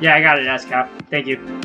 Yeah, I got it, ASCAP. Thank you.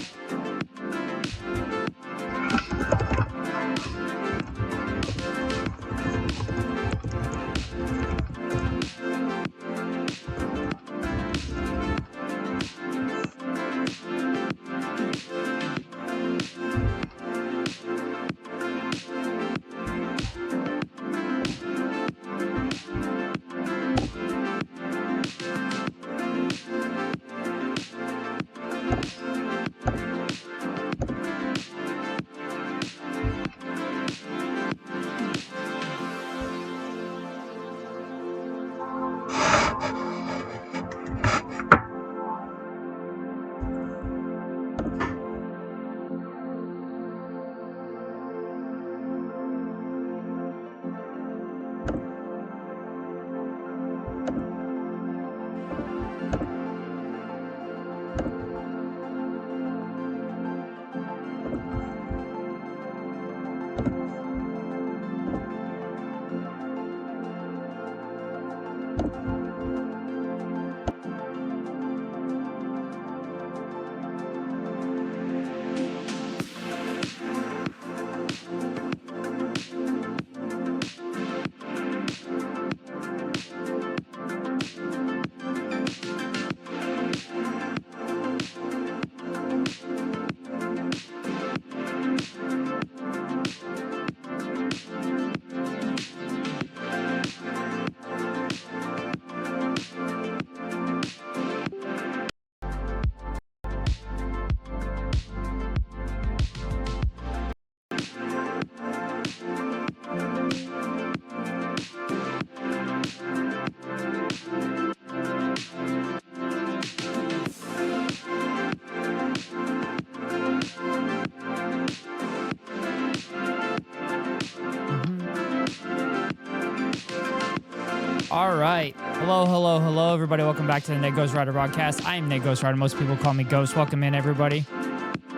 All right. Hello, everybody. Welcome back to the Ned Ghost Rider broadcast. I am Ned Ghost Rider. Most people call me Ghost. Welcome in, everybody.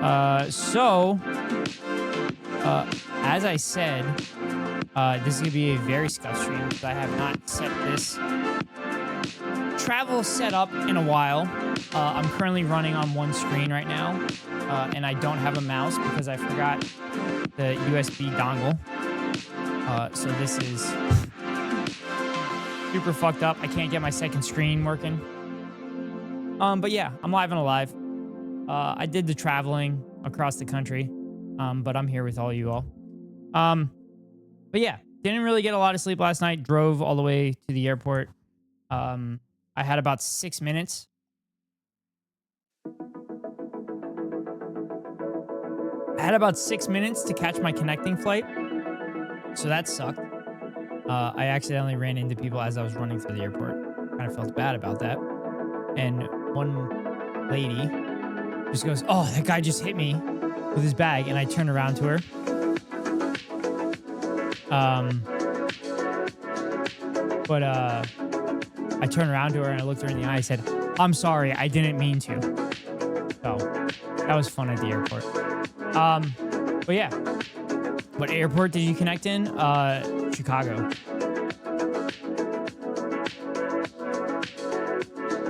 As I said, this is going to be a very scuffed stream because I have not set this travel set up in a while. I'm currently running on one screen right now, and I don't have a mouse because I forgot the USB dongle. So this is super fucked up. I can't get my second screen working. But yeah, I'm live and alive. I did the traveling across the country, but I'm here with all you all. But yeah, didn't really get a lot of sleep last night. Drove all the way to the airport. I had about 6 minutes. I had about 6 minutes to catch my connecting flight, so that sucked. I accidentally ran into people as I was running through the airport. Kind of felt bad about that. And one lady just goes, "Oh, that guy just hit me with his bag." And I turned around to her. I turned around to her and I looked her in the eye. I said, "I'm sorry, I didn't mean to." So that was fun at the airport. But yeah. What airport did you connect in? Chicago.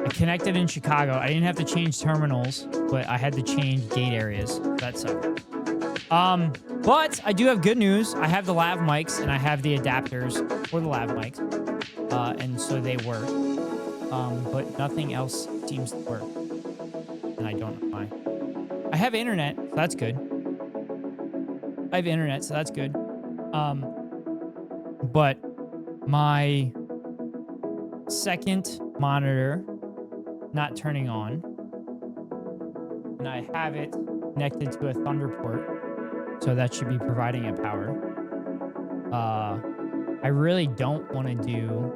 I connected in Chicago. I didn't have to change terminals, but I had to change gate areas. That sucked. But I do have good news. I have the lav mics and I have the adapters for the lav mics. And so they work. But nothing else seems to work. And I don't know why. I have internet, so that's good. I have internet, so that's good. But my second monitor not turning on, and I have it connected to a Thunder port, so that should be providing it power. I really don't want to do,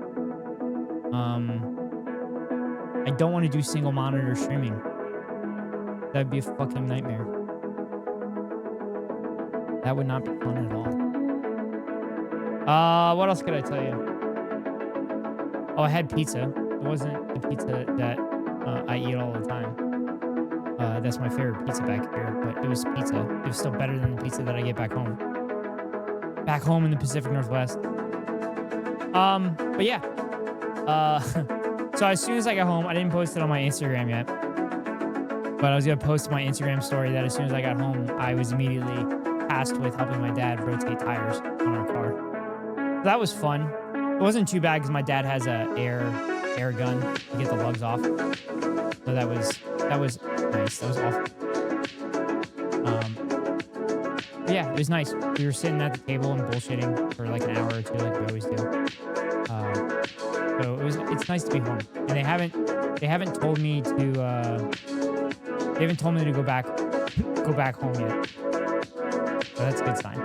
I don't want to do single monitor streaming. That'd be a fucking nightmare. That would not be fun at all. What else could I tell you? Oh, I had pizza. It wasn't the pizza that I eat all the time. That's my favorite pizza back here, but it was pizza. It was still better than the pizza that I get back home. Back home in the Pacific Northwest. But yeah. So as soon as I got home, I didn't post it on my Instagram yet. But I was going to post to my Instagram story that as soon as I got home, I was immediately tasked with helping my dad rotate tires on our car. So that was fun. It wasn't too bad because my dad has a air gun to get the lugs off. So that was nice. That was awful. Yeah, it was nice. We were sitting at the table and bullshitting for like an hour or two, like we always do. So it's nice to be home. And they haven't told me to go back home yet. So that's a good sign.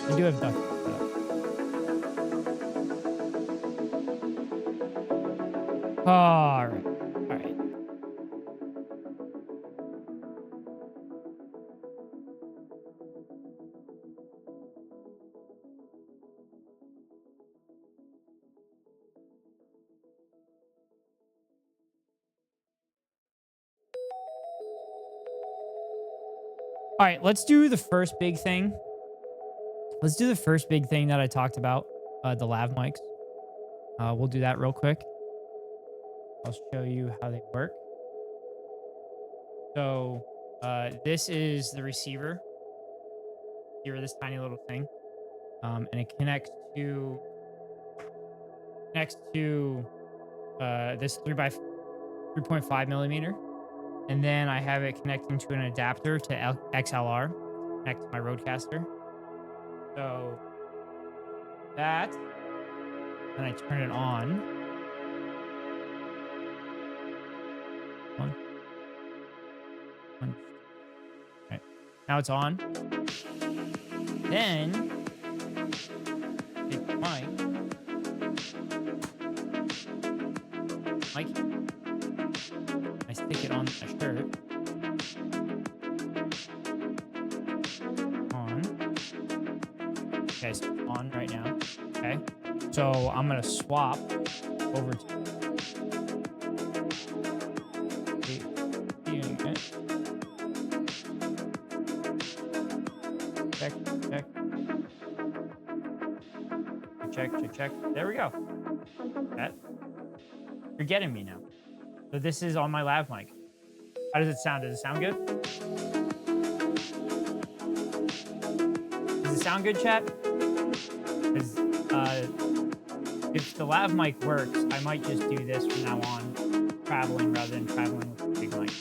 I do have duck. All right. All right, let's do the first big thing. Let's do the first big thing that I talked about, the lav mics. We'll do that real quick. I'll show you how they work. So this is the receiver. Here, this tiny little thing, and it connects to this 3.5 millimeter, and then I have it connecting to an adapter to XLR, connect to my Rodecaster. So that, and I turn it on. One. Right. Now it's on. Then take the mic. I stick it on my shirt. On. Okay, so it's on right now. Okay. So I'm gonna swap over to check. There we go. That. You're getting me now. So this is on my lav mic. How does it sound? Does it sound good? Does it sound good, chat? Because if the lav mic works, I might just do this from now on, traveling rather than traveling with the big mic.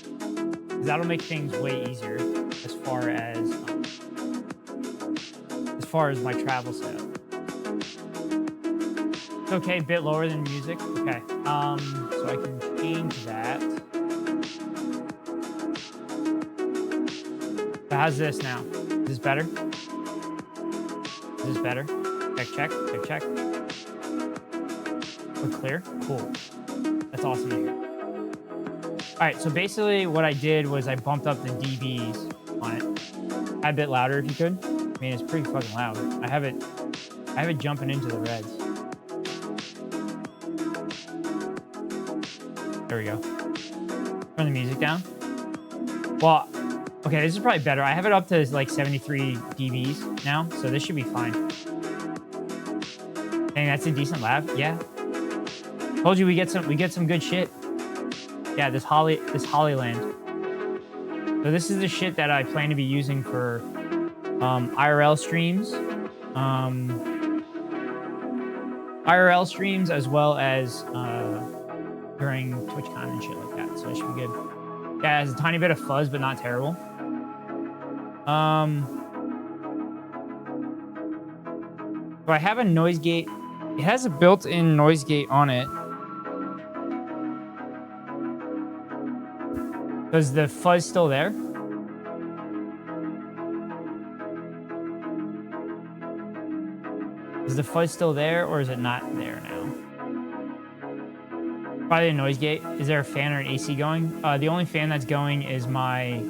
Because that'll make things way easier as far as my travel setup. It's okay, a bit lower than music. Okay, so I can change that. So how's this now? Is this better? Is this better? Check. We're clear? Cool. That's awesome to hear. All right, so basically what I did was I bumped up the dBs on it. Add a bit louder if you could. I mean, it's pretty fucking loud. I have it jumping into the reds. There we go. Turn the music down. Well, okay, this is probably better. I have it up to like 73 dBs now, so this should be fine. Dang, that's a decent lav. Yeah. Told you we get some good shit. Yeah, this Hollyland. So this is the shit that I plan to be using for IRL streams as well as during TwitchCon and shit like that. So it should be good. Yeah, it has a tiny bit of fuzz, but not terrible. So I have a noise gate. It has a built-in noise gate on it. Is the fuzz still there? Is the fuzz still there, or is it not there now? Probably a noise gate. Is there a fan or an AC going? The only fan that's going is my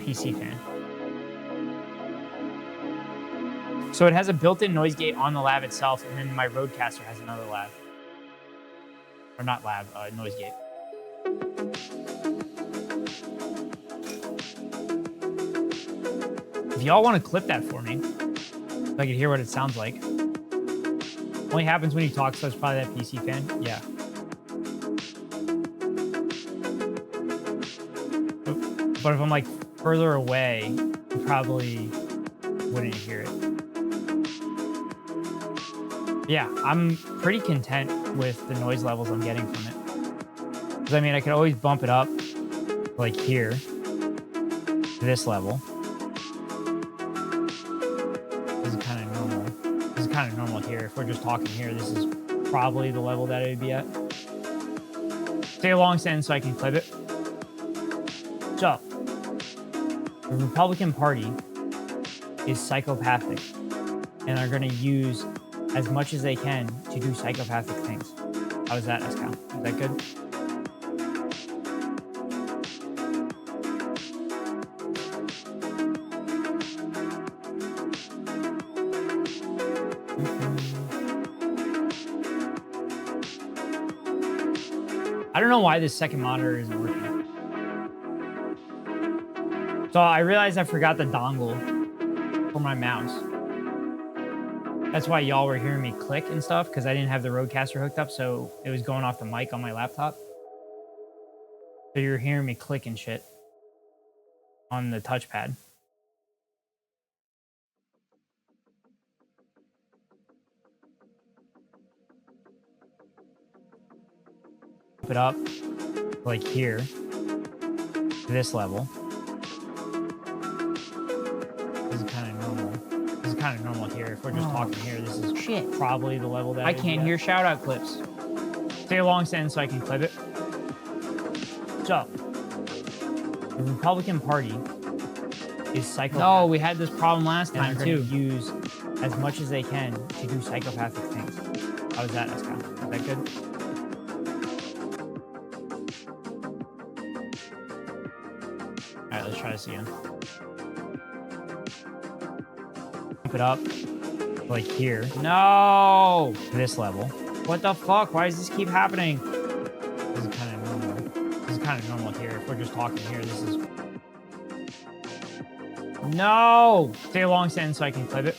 PC fan. So it has a built-in noise gate on the lav itself, and then my Rodecaster has another lav. Or not lav, noise gate. If y'all want to clip that for me, so I can hear what it sounds like. Only happens when you talk, so it's probably that PC fan. Yeah. But if I'm like further away, you probably wouldn't hear it. Yeah, I'm pretty content with the noise levels I'm getting from it. Because I mean, I could always bump it up, like here, to this level. This is kind of normal. This is kind of normal here. If we're just talking here, this is probably the level that it would be at. Say a long sentence so I can clip it. So, the Republican Party is psychopathic and are going to use as much as they can to do psychopathic things. How is that, Escal? Is that good? I don't know why this second monitor isn't working. So I realized I forgot the dongle for my mouse. That's why y'all were hearing me click and stuff, because I didn't have the Rodecaster hooked up, so it was going off the mic on my laptop. So you were hearing me click and shit on the touchpad. Put it up, like here, to this level. This is kind of normal. This is kind of normal here. If we're just talking here, this is probably the level that I can't hear shout out clips. Say a long sentence so I can clip it. So, the Republican Party is psychopathic. No, we had this problem last time too. Use as much as they can to do psychopathic things. How is that, Escal? Is that good? All right, let's try this again. Pump it up, like here. No, this level. What the fuck? Why does this keep happening? This is kind of normal. This is kind of normal here. If we're just talking here, this is. No! Say a long sentence so I can clip it.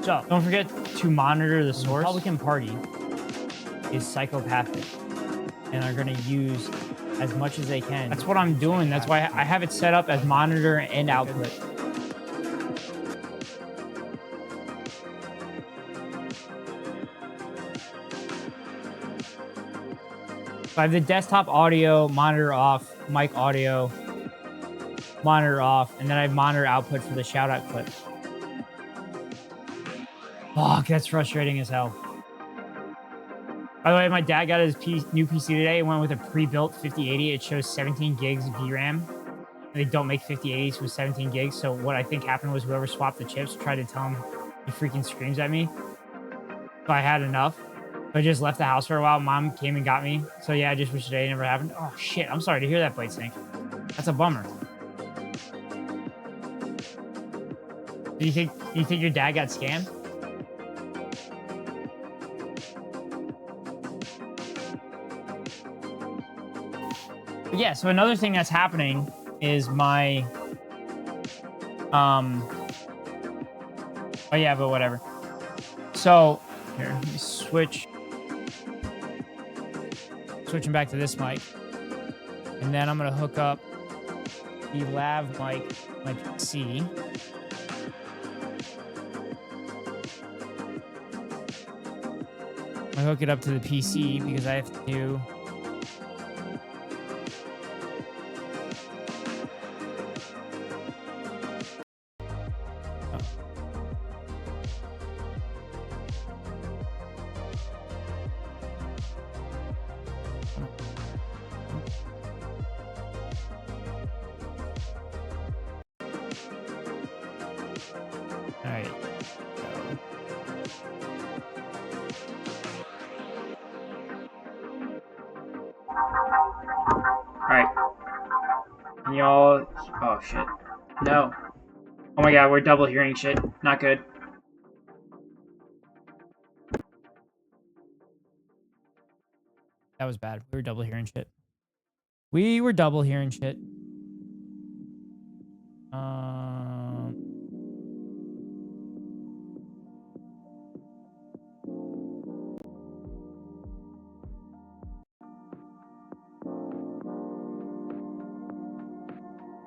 So, don't forget to monitor the source. The Republican Party is psychopathic and are going to use as much as they can. That's what I'm doing. That's why I have it set up as monitor and output. So I have the desktop audio, monitor off, mic audio, monitor off, and then I have monitor output for the shout out clip. Fuck, that's frustrating as hell. By the way, my dad got his new PC today and went with a pre-built 5080. It shows 17 gigs of VRAM. And they don't make 5080s with 17 gigs. So what I think happened was whoever swapped the chips tried to tell him he freaking screams at me. So I had enough. I just left the house for a while. Mom came and got me. So yeah, I just wish today never happened. Oh shit, I'm sorry to hear that, Blade Snake. That's a bummer. Do you think your dad got scammed? But yeah, so another thing that's happening is my oh yeah, but whatever. So here, let me switching back to this mic, and then I'm gonna hook up the lav mic, my PC. I hook it up to the PC because I have to do. All right. Alright. And y'all... Oh, shit. No. Oh my god, we're double hearing shit. Not good. That was bad. We were double hearing shit. We were double hearing shit.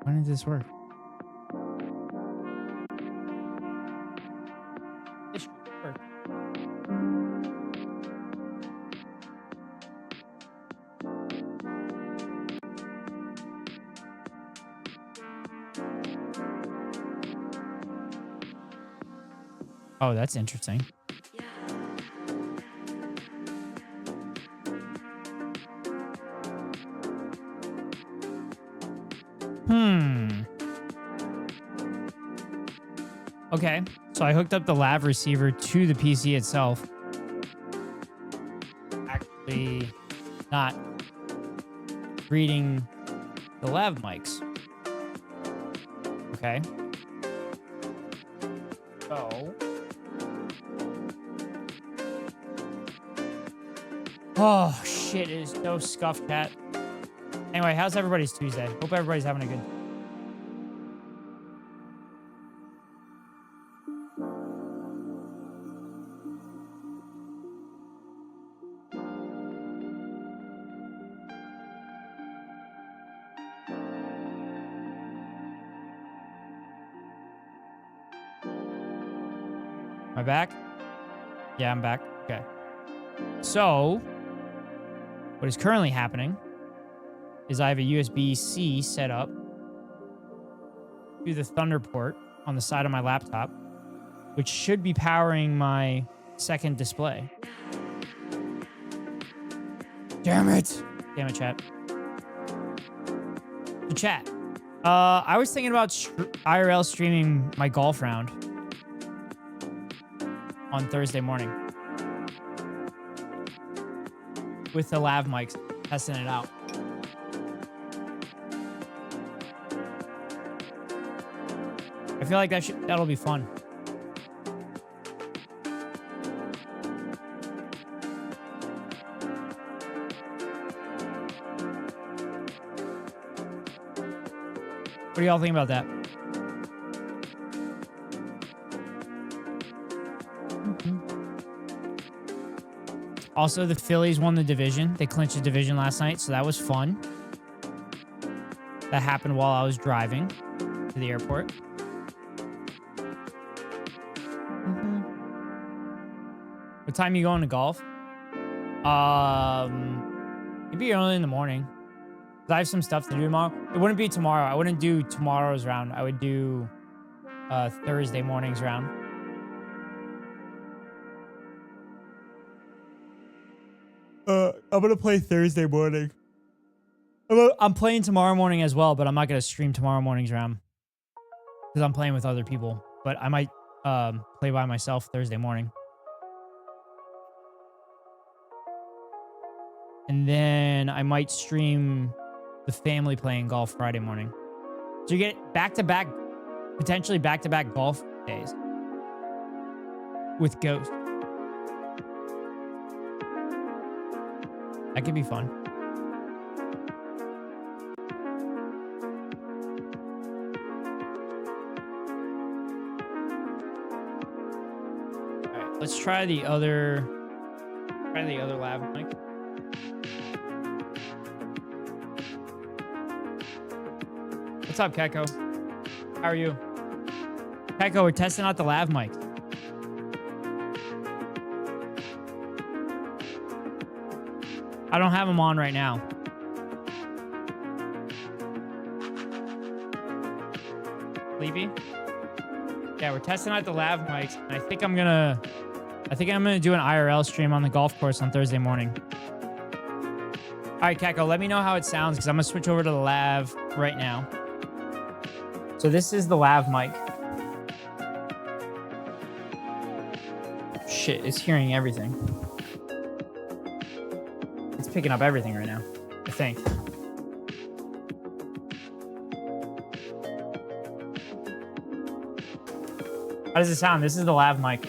Why didn't this work? This should work. Oh, that's interesting. Okay, so I hooked up the lav receiver to the PC itself. Actually, not reading the lav mics. Okay. So. Oh, shit, it is so scuffed, chat. Anyway, how's everybody's Tuesday? Hope everybody's having a good. Am I back? Yeah, I'm back. Okay. So, what is currently happening is I have a USB-C set up to the Thunder port on the side of my laptop, which should be powering my second display. Damn it. Damn it, chat. The chat. I was thinking about IRL streaming my golf round on Thursday morning with the lav mics, testing it out. I feel like that'll be fun. What do y'all think about that? Also, the Phillies won the division. They clinched the division last night, so that was fun. That happened while I was driving to the airport. What time are you going to golf? Maybe early in the morning. 'Cause I have some stuff to do tomorrow. It wouldn't be tomorrow. I wouldn't do tomorrow's round. I would do Thursday morning's round. I'm gonna play Thursday morning. I'm playing tomorrow morning as well, but I'm not gonna stream tomorrow morning's round because I'm playing with other people. But I might play by myself Thursday morning. And then I might stream the family playing golf Friday morning. So you get back-to-back, potentially back-to-back golf days with Ghost. That could be fun. All right, let's try the other lav mic. What's up, Keko? How are you? Keko, we're testing out the lav mic. I don't have them on right now. Sleepy? Yeah, we're testing out the lav mics, and I think I'm gonna do an IRL stream on the golf course on Thursday morning. All right, Keko, let me know how it sounds because I'm gonna switch over to the lav right now. So this is the lav mic. Shit, it's hearing everything. It's picking up everything right now, I think. How does it sound? This is the lav mic.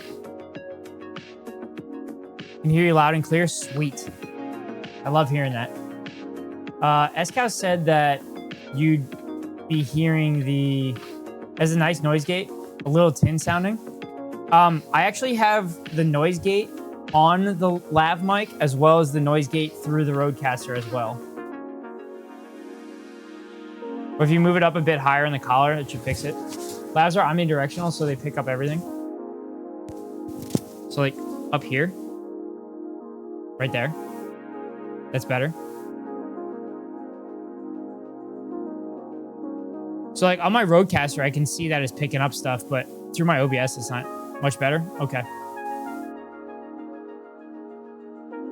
Can hear you loud and clear? Sweet. I love hearing that. Escow said that you'd be hearing as a nice noise gate, a little tin sounding. I actually have the noise gate on the lav mic as well as the noise gate through the Rodecaster as well. Or if you move it up a bit higher in the collar, it should fix it. Lavs are omnidirectional, so they pick up everything. So like up here. Right there. That's better. So like on my Rodecaster, I can see that it's picking up stuff, but through my OBS, it's not much better. Okay.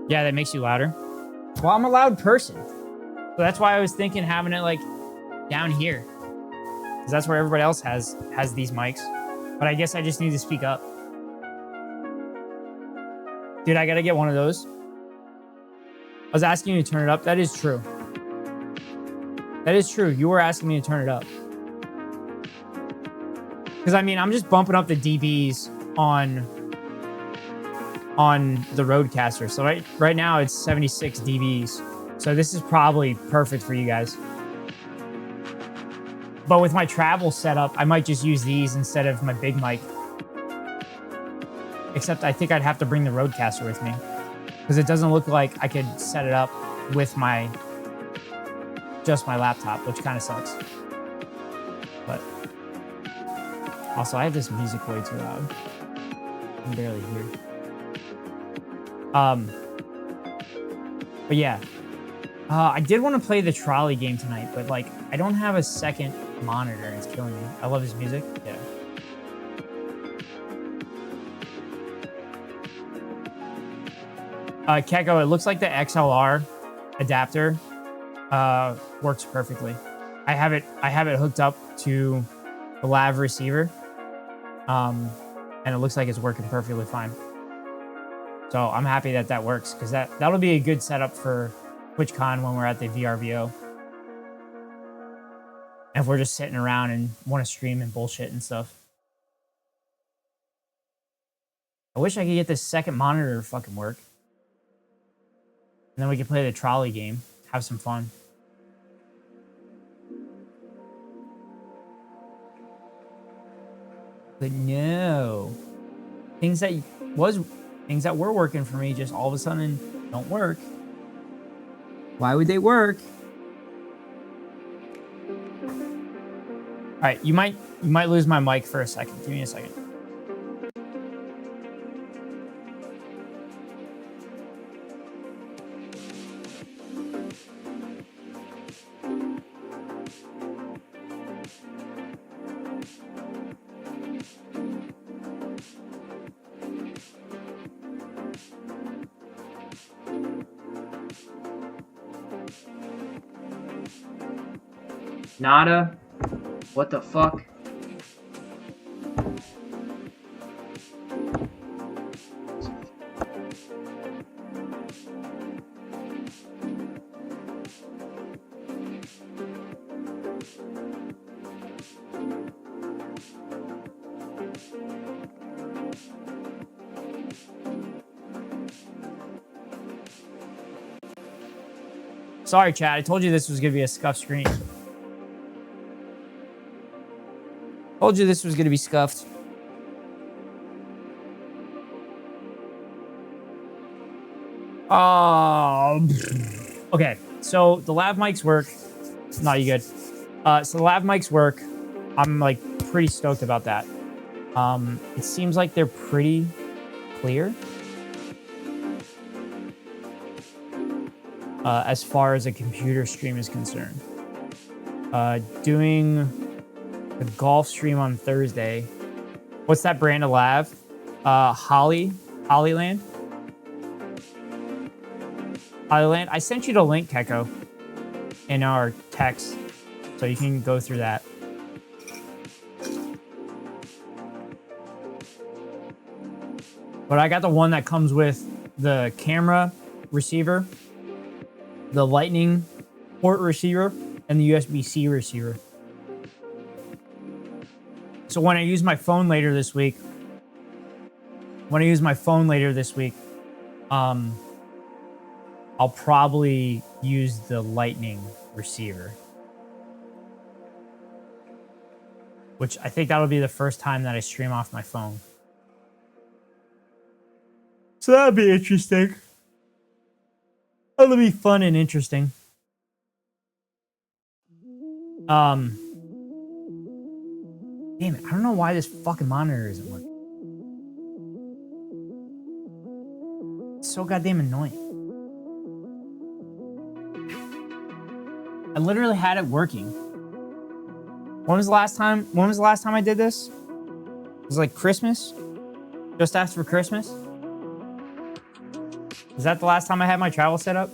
Yeah, that makes you louder. Well, I'm a loud person. So that's why I was thinking having it like down here. Because that's where everybody else has these mics. But I guess I just need to speak up. Dude, I gotta get one of those. I was asking you to turn it up. That is true. That is true. You were asking me to turn it up. Because, I mean, I'm just bumping up the dBs on the Rodecaster. So right now it's 76 dBs. So this is probably perfect for you guys. But with my travel setup, I might just use these instead of my big mic. Except I think I'd have to bring the Rodecaster with me. Because it doesn't look like I could set it up with just my laptop, which kind of sucks. But also, I have this music way too loud. I can barely hear. But yeah. I did want to play the trolley game tonight, but like, I don't have a second monitor and it's killing me. I love his music. Yeah. Keko, it looks like the XLR adapter works perfectly. I have it hooked up to the Lav receiver, and it looks like it's working perfectly fine. So I'm happy that works, because that'll be a good setup for TwitchCon when we're at the VRBO. And if we're just sitting around and want to stream and bullshit and stuff. I wish I could get this second monitor to fucking work. And then we can play the trolley game. Have some fun. But no. Things that were working for me just all of a sudden don't work. Why would they work? All right, you might lose my mic for a second. Give me a second. Nada? What the fuck? Sorry, chat. I told you this was going to be a scuffed screen. Told you this was going to be scuffed. Okay, so the lav mics work. No, you good. So the lav mics work. I'm like pretty stoked about that. It seems like they're pretty clear. As far as a computer stream is concerned. Doing a golf stream on Thursday. What's that brand of lav? Hollyland? Hollyland. I sent you the link, Keko, in our text, so you can go through that. But I got the one that comes with the camera receiver, the lightning port receiver, and the USB-C receiver. So when I use my phone later this week, I'll probably use the lightning receiver. Which I think that'll be the first time that I stream off my phone. So that'll be interesting. That'll be fun and interesting. Damn it, I don't know why this fucking monitor isn't working. It's so goddamn annoying. I literally had it working. When was the last time I did this? It was like Christmas? Just after Christmas? Is that the last time I had my travel set up?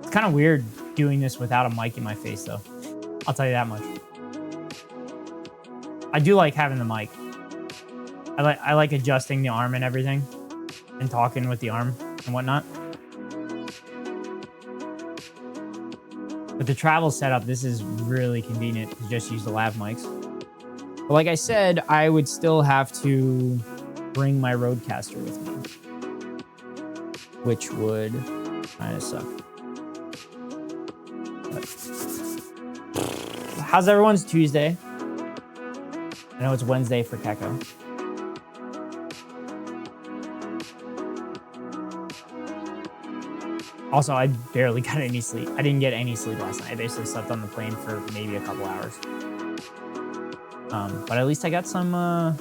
It's kind of weird doing this without a mic in my face, though. I'll tell you that much. I do like having the mic. I like adjusting the arm and everything, and talking with the arm and whatnot. But the travel setup, this is really convenient to just use the lav mics. But like I said, I would still have to bring my Rodecaster with me, which would kind of suck. But how's everyone's Tuesday? I know it's Wednesday for Keko. Also, I barely got any sleep. I didn't get any sleep last night. I basically slept on the plane for maybe a couple hours. But at least I got some. At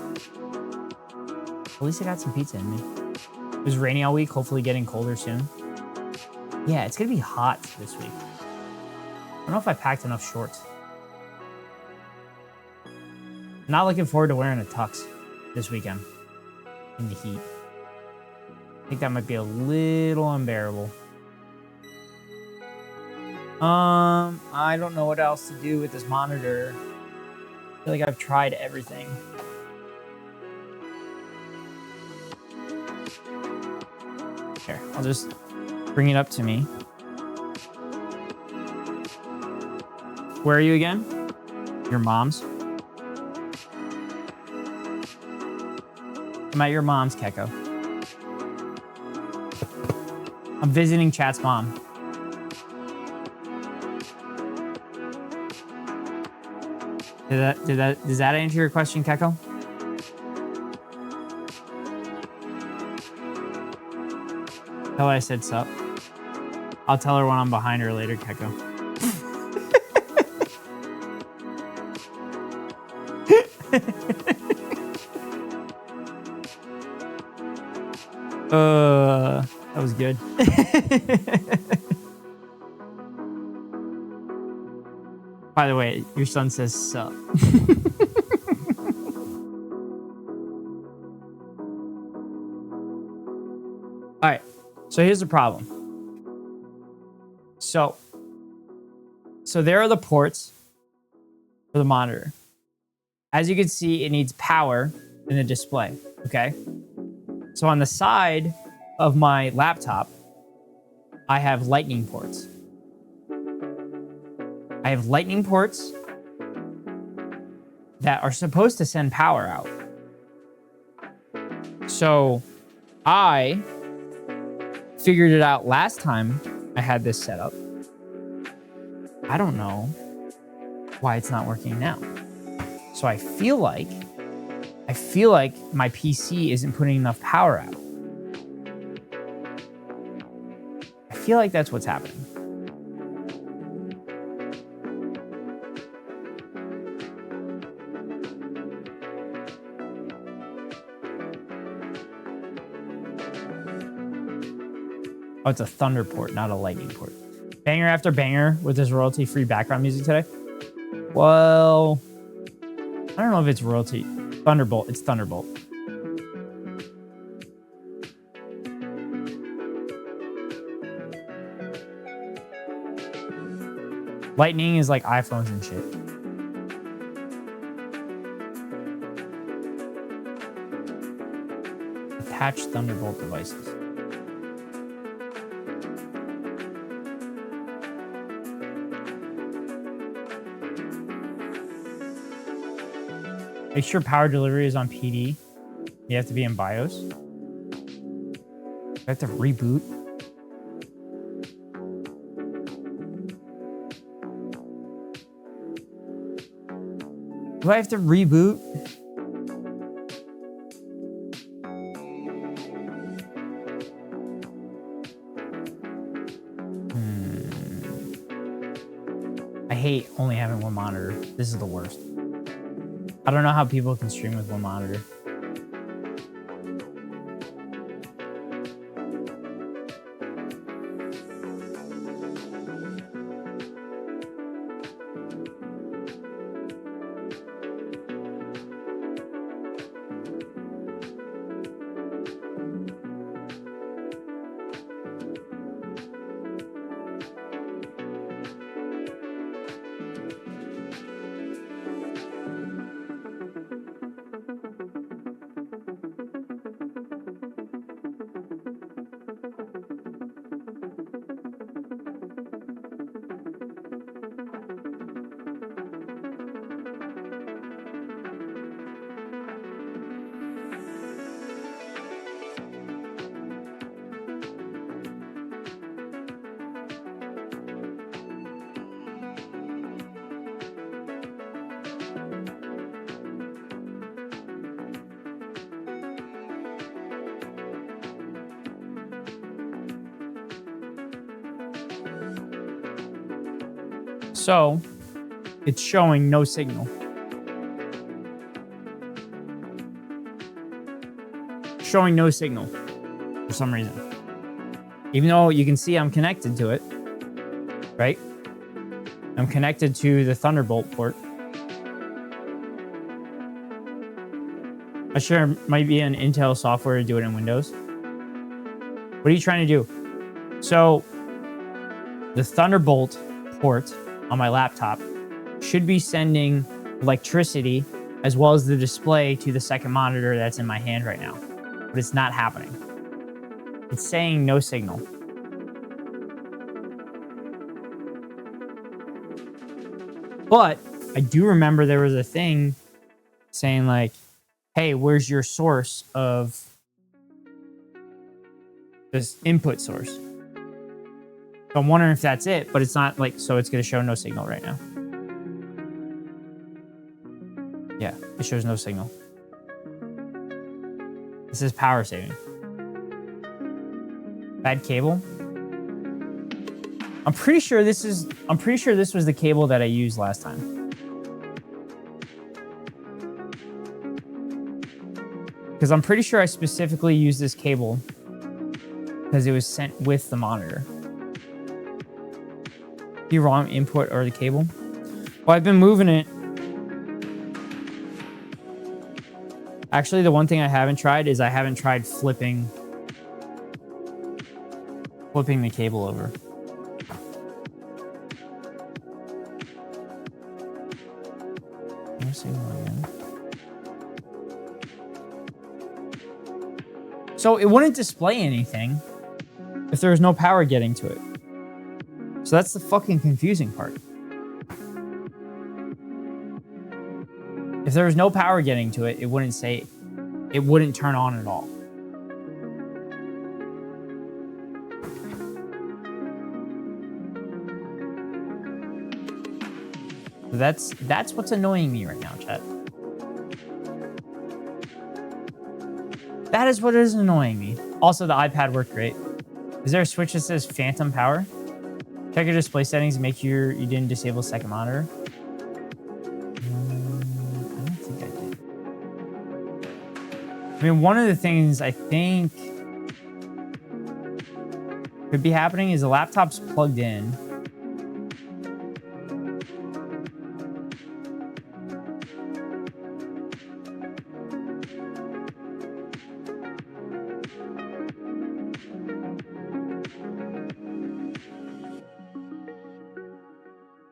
least I got some pizza in me. It was rainy all week. Hopefully, getting colder soon. Yeah, it's gonna be hot this week. I don't know if I packed enough shorts. I'm not looking forward to wearing a tux this weekend in the heat. I think that might be a little unbearable. I don't know what else to do with this monitor. I feel like I've tried everything. Here, I'll just bring it up to me. Where are you again? Your mom's? I'm at your mom's, Keko. I'm visiting Chat's mom. Does that answer your question, Keko? Tell her I said sup. I'll tell her when I'm behind her later, Keko. That was good. By the way, your son says sup. All right, so here's the problem. So there are the ports for the monitor. As you can see, it needs power in the display, okay? So on the side of my laptop, I have lightning ports. I have lightning ports that are supposed to send power out. So I figured it out last time I had this set up. I don't know why it's not working now. So I feel like my PC isn't putting enough power out. I feel like that's what's happening. Oh, it's a thunder port, not a lightning port. Banger after banger with this royalty-free background music today. Well, I don't know if it's royalty. Thunderbolt. It's Thunderbolt. Lightning is like iPhones and shit. Attached Thunderbolt devices. Make sure power delivery is on PD. You have to be in BIOS. I have to reboot. Do I have to reboot? I hate only having one monitor. This is the worst. I don't know how people can stream with one monitor. So, it's showing no signal. Showing no signal for some reason. Even though you can see I'm connected to it, right? I'm connected to the Thunderbolt port. I'm sure it might be an Intel software to do it in Windows. What are you trying to do? So, the Thunderbolt port on my laptop should be sending electricity as well as the display to the second monitor that's in my hand right now. But it's not happening. It's saying no signal. But I do remember there was a thing saying like, hey, where's your source of this input source? So I'm wondering if that's it, but it's not like, so it's going to show no signal right now. Yeah, it shows no signal. This is power saving. Bad cable. I'm pretty sure this was the cable that I used last time. Because I'm pretty sure I specifically used this cable because it was sent with the monitor. The wrong input or the cable. Well, I've been moving it. Actually, the one thing I haven't tried is I haven't tried flipping the cable over. So it wouldn't display anything if there was no power getting to it. So that's the fucking confusing part. If there was no power getting to it, it wouldn't turn on at all. That's what's annoying me right now, chat. That is what is annoying me. Also, the iPad worked great. Is there a switch that says phantom power? Check your display settings and make sure you didn't disable second monitor. I don't think I did. I mean, one of the things I think could be happening is the laptop's plugged in.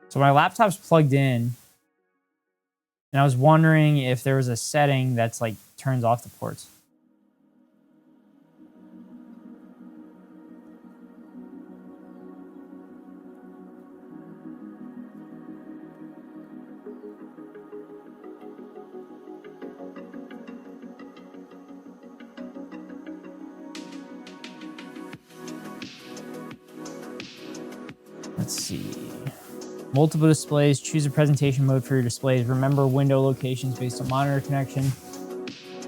So my laptop's plugged in, and I was wondering if there was a setting that's like turns off the ports. Let's see. Multiple displays. Choose a presentation mode for your displays. Remember window locations based on monitor connection.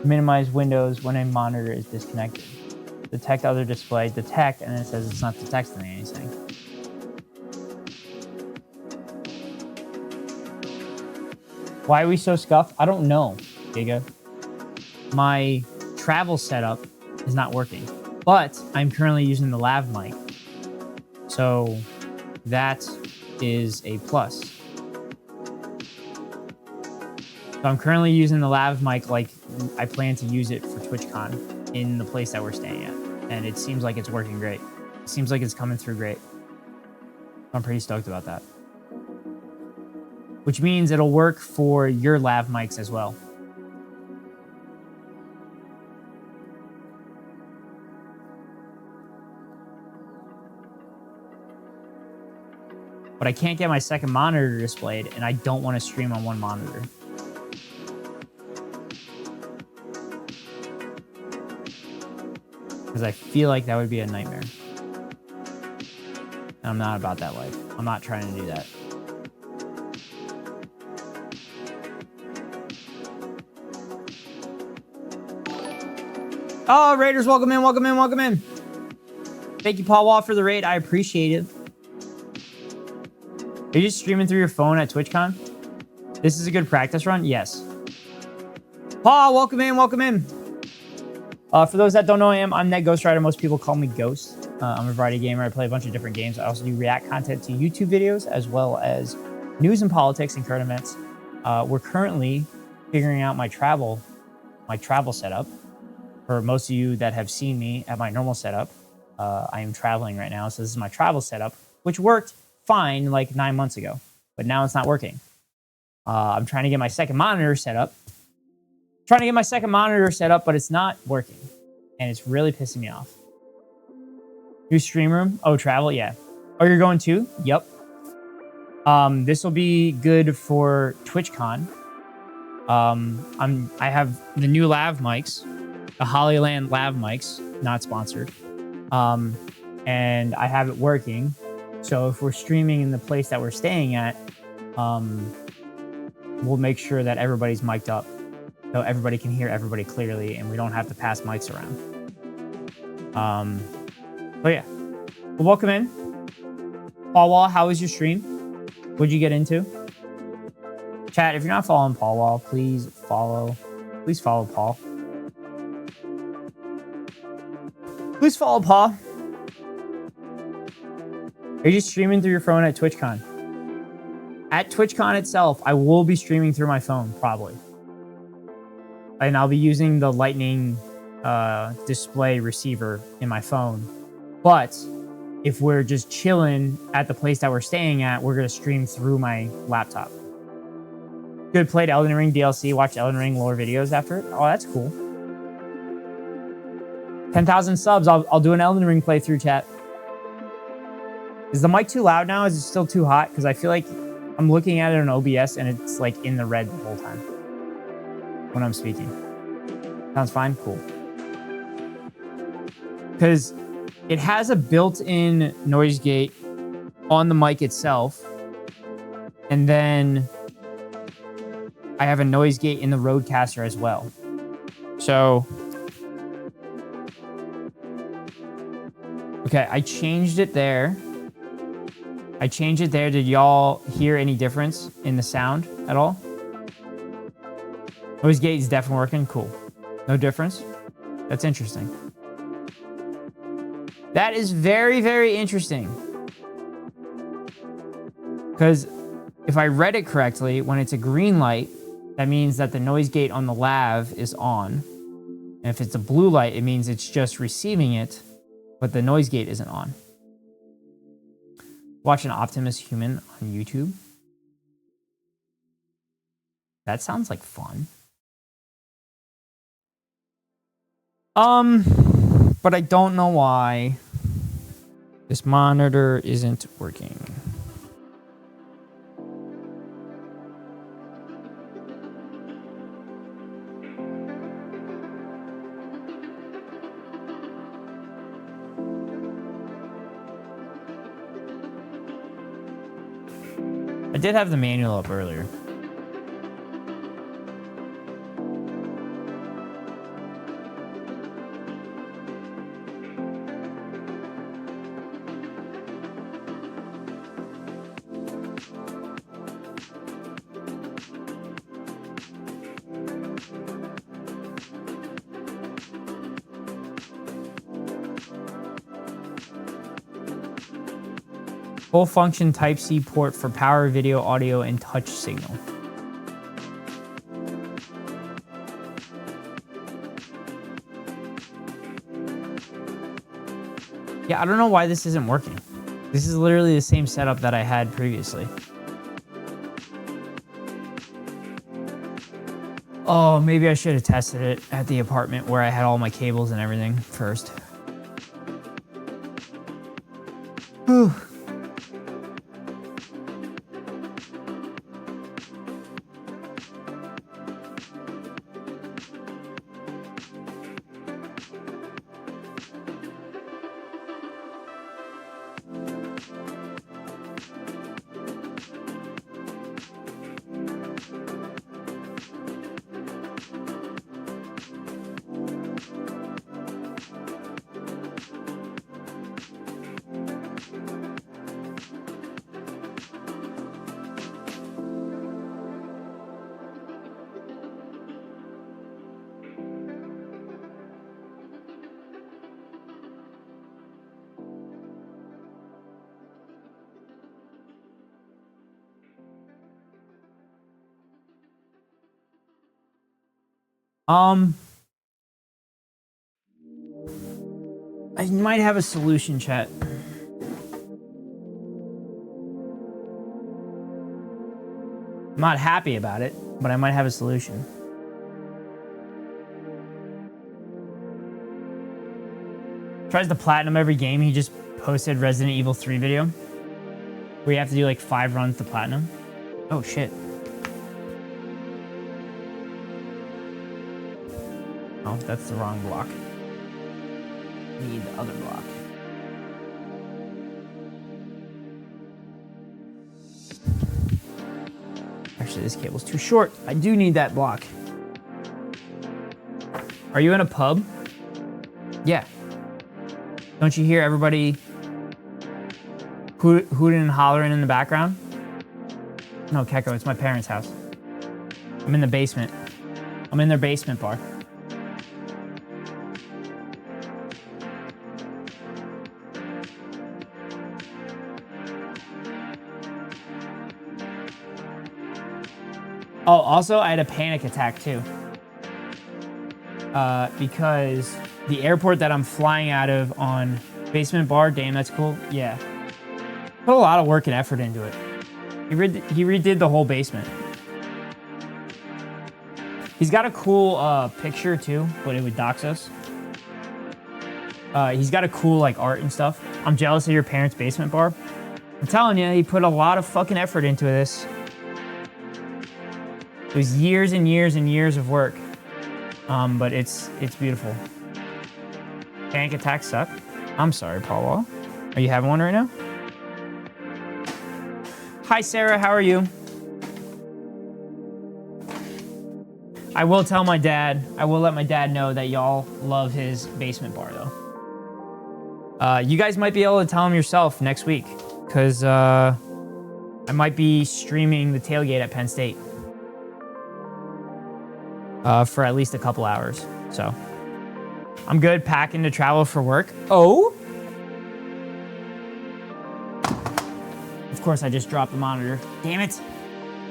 Minimize windows when a monitor is disconnected. Detect other display. Detect, and it says it's not detecting anything. Why are we so scuffed? I don't know, Giga. My travel setup is not working, but I'm currently using the lav mic. So that is a plus. So I'm currently using the lav mic like I plan to use it for TwitchCon in the place that we're staying at. And it seems like it's working great. It seems like it's coming through great. I'm pretty stoked about that. Which means it'll work for your lav mics as well. But I can't get my second monitor displayed, and I don't want to stream on one monitor. Because I feel like that would be a nightmare. And I'm not about that life. I'm not trying to do that. Oh, Raiders, welcome in, welcome in, welcome in. Thank you, Paul Wall, for the raid. I appreciate it. Are you just streaming through your phone at TwitchCon? This is a good practice run? Yes. Paul, welcome in, welcome in. For those that don't know who I am, I'm Ned Ghost Rider. Most people call me Ghost. I'm a variety gamer. I play a bunch of different games. I also do react content to YouTube videos, as well as news and politics and current events. We're currently figuring out my travel setup. For most of you that have seen me at my normal setup, I am traveling right now. So this is my travel setup, which worked fine like 9 months ago, but now it's not working. I'm trying to get my second monitor set up. But it's not working. And it's really pissing me off. New stream room? Oh, travel? Yeah. Oh, you're going too? Yep. This will be good for TwitchCon. I have the new lav mics, the Hollyland Lav mics, not sponsored. And I have it working. So if we're streaming in the place that we're staying at, we'll make sure that everybody's mic'd up. So everybody can hear everybody clearly, and we don't have to pass mics around. But yeah. Well, welcome in. Paul Wall, how was your stream? What'd you get into? Chat, if you're not following Paul Wall, please follow Paul. Please follow Paul. Are you just streaming through your phone at TwitchCon? At TwitchCon itself, I will be streaming through my phone, probably. And I'll be using the Lightning display receiver in my phone. But if we're just chilling at the place that we're staying at, we're going to stream through my laptop. Good, played Elden Ring DLC, watched Elden Ring lore videos after it. Oh, that's cool. 10,000 subs, I'll do an Elden Ring playthrough, chat. Is the mic too loud now? Is it still too hot? Because I feel like I'm looking at it on OBS and it's like in the red the whole time when I'm speaking. Sounds fine? Cool. Because it has a built-in noise gate on the mic itself. And then I have a noise gate in the Rodecaster as well. So, okay, I changed it there. Did y'all hear any difference in the sound at all? Noise gate is definitely working. Cool. No difference? That's interesting. That is very, very interesting. Because if I read it correctly, when it's a green light, that means that the noise gate on the lav is on. And if it's a blue light, it means it's just receiving it, but the noise gate isn't on. Watch an Optimus Human on YouTube. That sounds like fun. But I don't know why this monitor isn't working. I did have the manual up earlier. Full function Type-C port for power, video, audio, and touch signal. Yeah, I don't know why this isn't working. This is literally the same setup that I had previously. Oh, maybe I should have tested it at the apartment where I had all my cables and everything first. Whew. I might have a solution, chat. I'm not happy about it, but I might have a solution. Tries to platinum every game. He just posted Resident Evil 3 video where you have to do like 5 runs to platinum. Oh shit. Oh, that's the wrong block. Need the other block. Actually, this cable's too short. I do need that block. Are you in a pub? Yeah. Don't you hear everybody hooting and hollering in the background? No, Keko, it's my parents' house. I'm in the basement. I'm in their basement bar. Oh, also, I had a panic attack, too. Because the airport that I'm flying out of on Basement Bar, damn, that's cool. Yeah. Put a lot of work and effort into it. He redid the whole basement. He's got a cool picture, too, but it would dox us. He's got a cool, like, art and stuff. I'm jealous of your parents' basement bar. I'm telling you, he put a lot of fucking effort into this. It was years and years and years of work, but it's beautiful. Panic attacks suck. I'm sorry, Paul. Are you having one right now? Hi, Sarah. How are you? I will tell my dad. I will let my dad know that y'all love his basement bar, though. You guys might be able to tell him yourself next week, because I might be streaming the tailgate at Penn State. For at least a couple hours. So I'm good packing to travel for work. Oh, of course I just dropped the monitor. Damn it.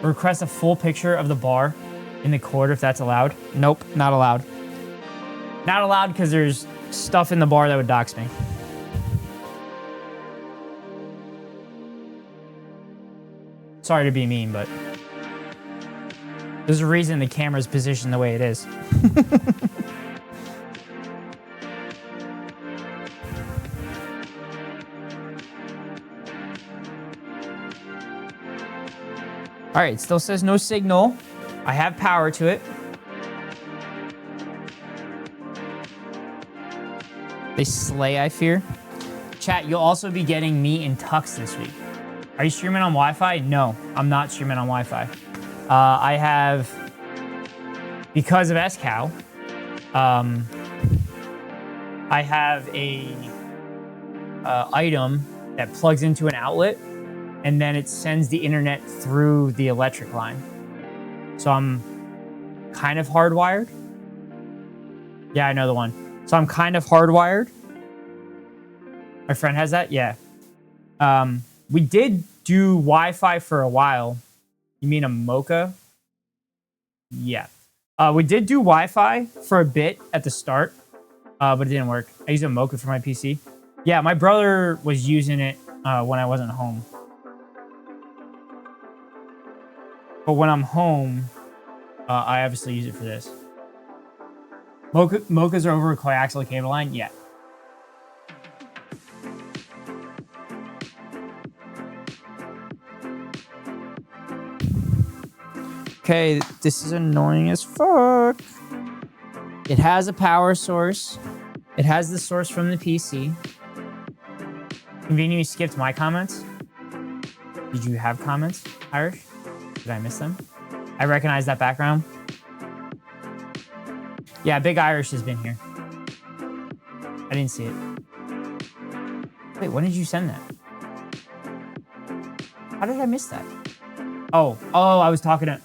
Request a full picture of the bar in the court if that's allowed. Nope, not allowed. Not allowed because there's stuff in the bar that would dox me. Sorry to be mean, but there's a reason the camera's positioned the way it is. All right, it still says no signal. I have power to it. They slay, I fear. Chat, you'll also be getting me in Tux this week. Are you streaming on Wi-Fi? No, I'm not streaming on Wi-Fi. I have, because of SCOW, I have a item that plugs into an outlet, and then it sends the internet through the electric line. So I'm kind of hardwired. Yeah, I know the one. So I'm kind of hardwired. My friend has that? Yeah. We did do Wi-Fi for a while. You mean a Mocha? Yeah. We did do Wi-Fi for a bit at the start, but it didn't work. I used a Mocha for my PC. Yeah, my brother was using it when I wasn't home. But when I'm home, I obviously use it for this. Mochas are over a coaxial cable line? Yeah. Okay, this is annoying as fuck. It has a power source. It has the source from the PC. Conveniently you skipped my comments. Did you have comments, Irish? Did I miss them? I recognize that background. Yeah, Big Irish has been here. I didn't see it. Wait, when did you send that? How did I miss that? Oh, I was talking to...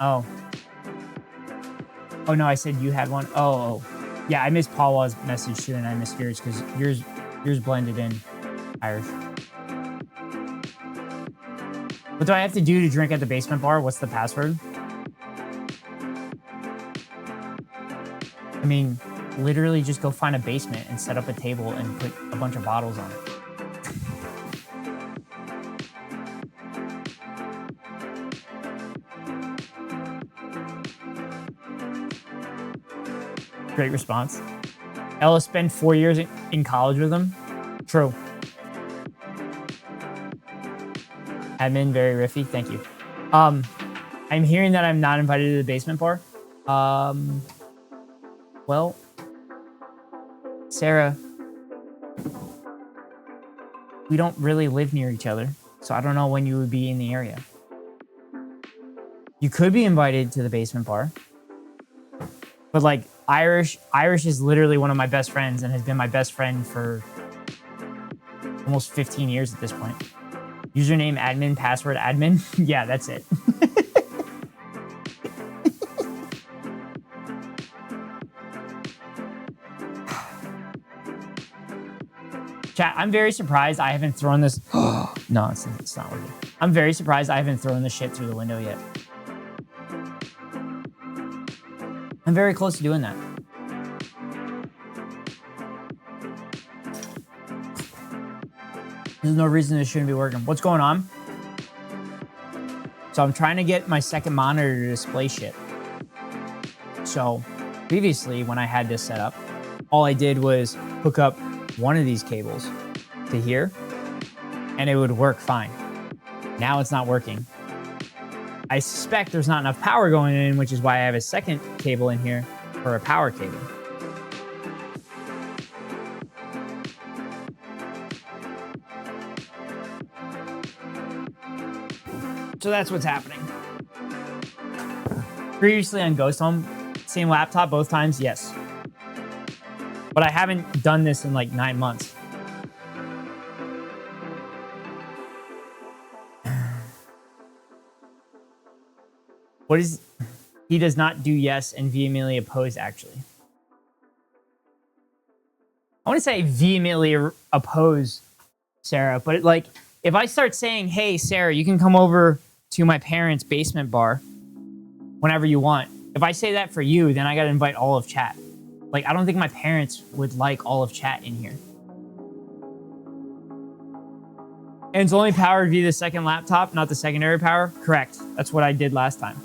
Oh, no, I said you had one. Oh. Yeah, I missed Paula's message too, and I missed yours because yours blended in, Irish. What do I have to do to drink at the basement bar? What's the password? I mean, literally just go find a basement and set up a table and put a bunch of bottles on it. Great response. Ella spent 4 years in college with him. True. Admin, very riffy. Thank you. I'm hearing that I'm not invited to the basement bar. Well, Sarah, we don't really live near each other, so I don't know when you would be in the area. You could be invited to the basement bar, but like Irish is literally one of my best friends and has been my best friend for almost 15 years at this point. Username admin, password admin. Yeah, that's it. Chat, I'm very surprised I haven't thrown this. No, it's not working. I'm very surprised I haven't thrown this shit through the window yet. I'm very close to doing that. There's no reason this shouldn't be working. What's going on? So I'm trying to get my second monitor to display shit. So previously, when I had this set up, all I did was hook up one of these cables to here, and it would work fine. Now it's not working. I suspect there's not enough power going in, which is why I have a second cable in here for a power cable. So that's what's happening. Previously on Ghost Home, same laptop both times, yes. But I haven't done this in like 9 months. What is... He does not do yes and vehemently oppose, actually. I want to say vehemently oppose, Sarah, but like, if I start saying, hey, Sarah, you can come over to my parents' basement bar whenever you want. If I say that for you, then I got to invite all of chat. Like, I don't think my parents would like all of chat in here. And it's only powered via the second laptop, not the secondary power? Correct. That's what I did last time.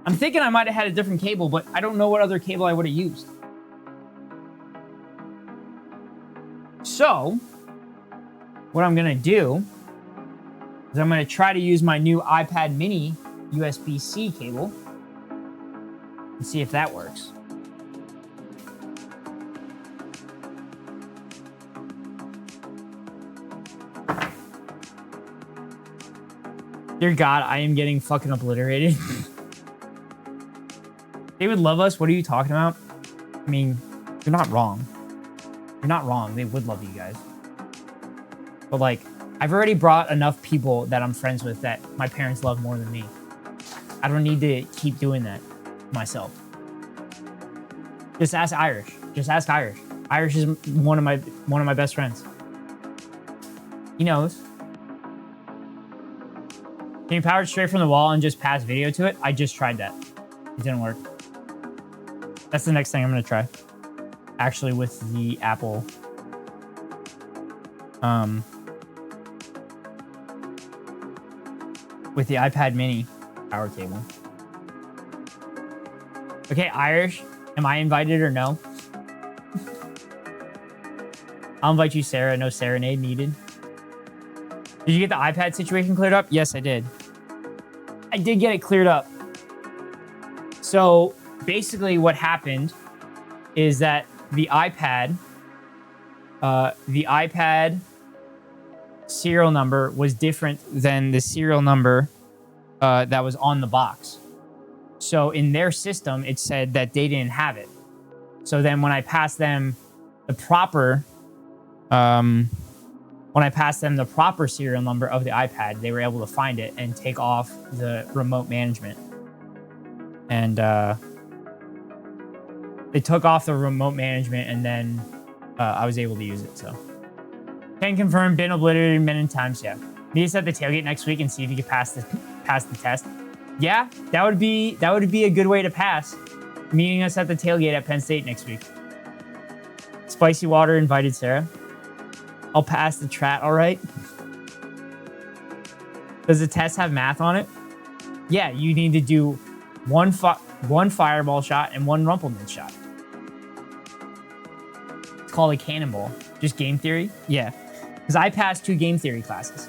I'm thinking I might have had a different cable, but I don't know what other cable I would have used. So, what I'm going to do is I'm going to try to use my new iPad mini USB-C cable and see if that works. Dear God, I am getting fucking obliterated. They would love us. What are you talking about? I mean, you're not wrong. You're not wrong. They would love you guys. But like, I've already brought enough people that I'm friends with that my parents love more than me. I don't need to keep doing that myself. Just ask Irish. Just ask Irish. Irish is one of my best friends. He knows. Can you power it straight from the wall and just pass video to it? I just tried that. It didn't work. That's the next thing I'm going to try. Actually, with the Apple. With the iPad mini power cable. Okay, Irish. Am I invited or no? I'll invite you, Sarah. No serenade needed. Did you get the iPad situation cleared up? Yes, I did. I did get it cleared up. So basically what happened is that the iPad serial number was different than the serial number that was on the box. So in their system, it said that they didn't have it. So then when I passed them the proper serial number of the iPad, they were able to find it and take off the remote management. And they took off the remote management, and then I was able to use it. So can confirm, been obliterated many times. Yeah, need to set the tailgate next week and see if you can pass the test. Yeah, that would be a good way to pass. Meeting us at the tailgate at Penn State next week. Spicy Water invited Sarah. I'll pass the Trat, all right? Does the test have math on it? Yeah, you need to do one fireball shot and one Rumpelman shot. It's called a cannonball. Just game theory? Yeah. Because I passed 2 game theory classes.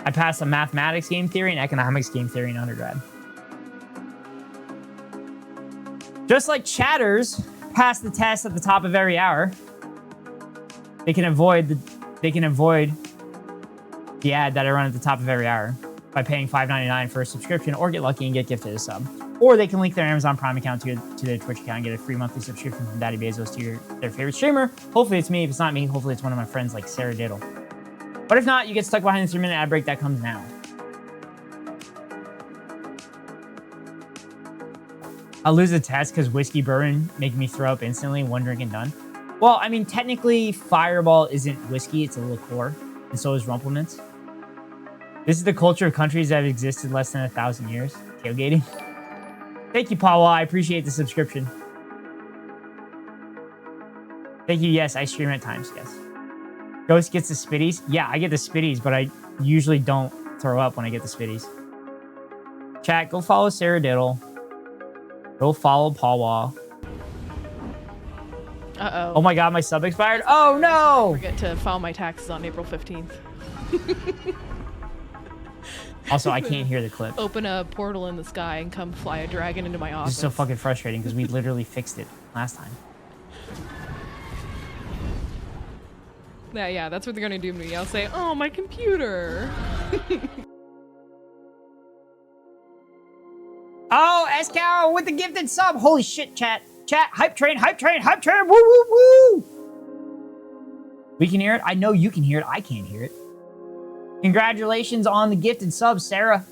I passed a mathematics game theory and economics game theory in undergrad. Just like chatters pass the test at the top of every hour, they can avoid the ad that I run at the top of every hour by paying $5.99 for a subscription, or get lucky and get gifted a sub. Or they can link their Amazon Prime account to their Twitch account and get a free monthly subscription from Daddy Bezos to their favorite streamer. Hopefully it's me. If it's not me, hopefully it's one of my friends like Sarah Diddle. But if not, you get stuck behind the 3-minute ad break that comes now. I'll lose the test because whiskey bourbon make me throw up instantly, one drink and done. Well, I mean, technically, Fireball isn't whiskey, it's a liqueur, and so is Rumpelmans. This is the culture of countries that have existed less than 1,000 years. Tailgating. Thank you, Pawa. I appreciate the subscription. Thank you. Yes, I stream at times. Yes. Ghost gets the spitties. Yeah, I get the spitties, but I usually don't throw up when I get the spitties. Chat, go follow Sarah Diddle. Go follow Pawa. Uh-oh. Oh my god, my sub expired? Oh no! Forget to file my taxes on April 15th. Also, I can't hear the clip. Open a portal in the sky and come fly a dragon into my office. This is so fucking frustrating because we literally fixed it last time. Yeah, that's what they're gonna do to me. I'll say, oh, my computer. Oh, Escow with the gifted sub. Holy shit, chat. Chat, hype train, hype train, hype train. Woo, woo, woo. We can hear it. I know you can hear it. I can't hear it. Congratulations on the gifted sub, Sarah.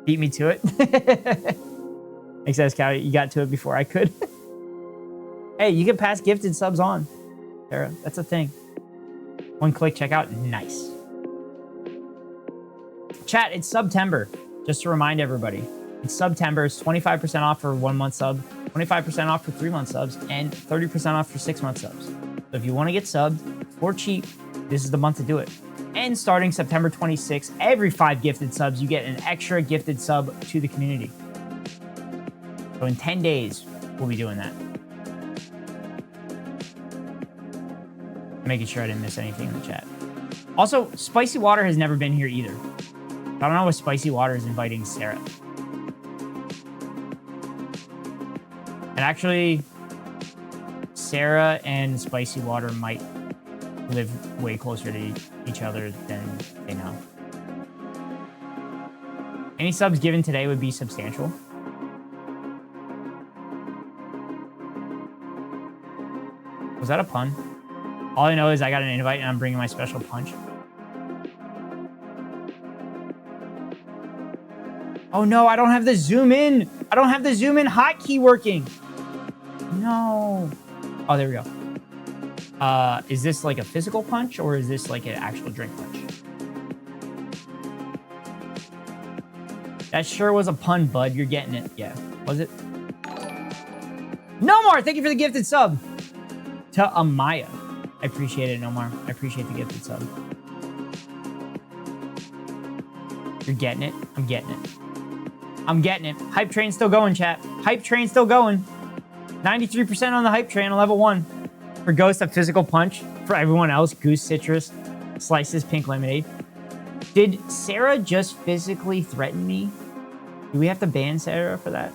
Beat me to it. Thanks, Escow. You got to it before I could. Hey, you can pass gifted subs on, Sarah. That's a thing. One click checkout. Nice. Chat, it's September. Just to remind everybody, it's September. It's 25% off for 1 month sub, 25% off for 3 month subs, and 30% off for 6 month subs. So if you want to get subbed for cheap, this is the month to do it. And starting September 26th, every 5 gifted subs, you get an extra gifted sub to the community. So in 10 days, we'll be doing that. Making sure I didn't miss anything in the chat. Also, Spicy Water has never been here either. I don't know if Spicy Water is inviting Sarah. And actually, Sarah and Spicy Water might live way closer to each other than they know. Any subs given today would be substantial. Was that a pun? All I know is I got an invite and I'm bringing my special punch. Oh no, I don't have the zoom in. I don't have the zoom in hotkey working. No. Oh, there we go. Is this like a physical punch or is this like an actual drink punch? That sure was a pun, bud. You're getting it. Yeah. Was it? Nomar, thank you for the gifted sub. To Amaya. I appreciate it, Nomar. I appreciate the gifted sub. You're getting it. I'm getting it. I'm getting it. Hype train's still going, chat. Hype train's still going. 93% on the hype train on level 1. For Ghost, a physical punch. For everyone else, Goose Citrus, Slices, Pink Lemonade. Did Sarah just physically threaten me? Do we have to ban Sarah for that?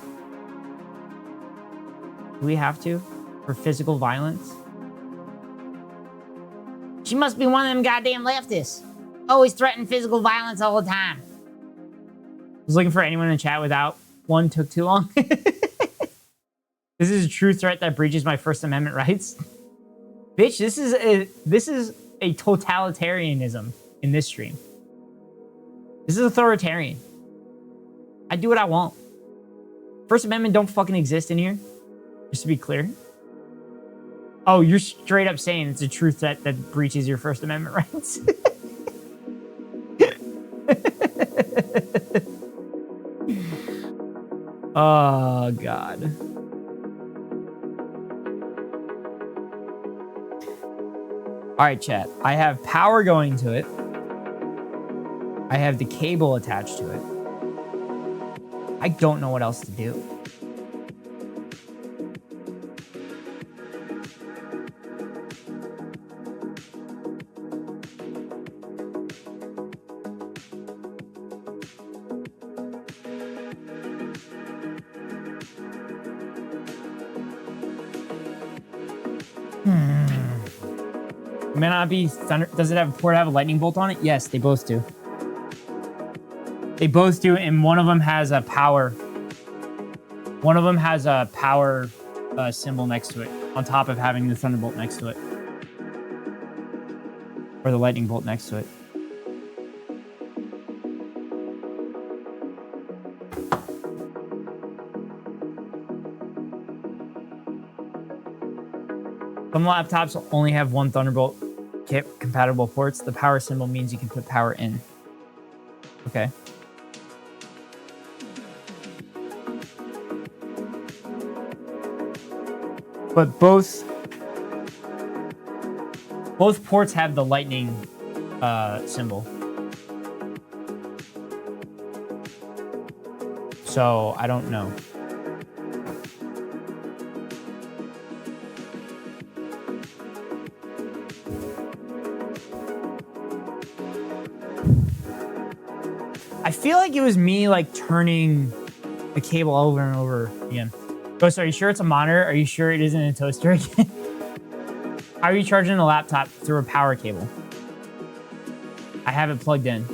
Do we have to? For physical violence? She must be one of them goddamn leftists. Always threaten physical violence all the time. I was looking for anyone in chat without one took too long. This is a true threat that breaches my First Amendment rights. Bitch, this is a totalitarianism in this stream. This is authoritarian. I do what I want. First Amendment don't fucking exist in here. Just to be clear. Oh, you're straight up saying it's a true threat that breaches your First Amendment rights. Oh, God. All right, chat. I have power going to it. I have the cable attached to it. I don't know what else to do. May not be thunder. Does it have a port have a lightning bolt on it? Yes, they both do. They both do, and one of them has a power. One of them has a power symbol next to it, on top of having the thunderbolt next to it, or the lightning bolt next to it. Some laptops only have one Thunderbolt compatible ports. The power symbol means you can put power in. Okay. But both ports have the lightning symbol. So I don't know. I feel like it was me like turning the cable over and over again. Ghost, are you sure it's a monitor? Are you sure it isn't a toaster again? How are you charging the laptop through a power cable? I have it plugged in.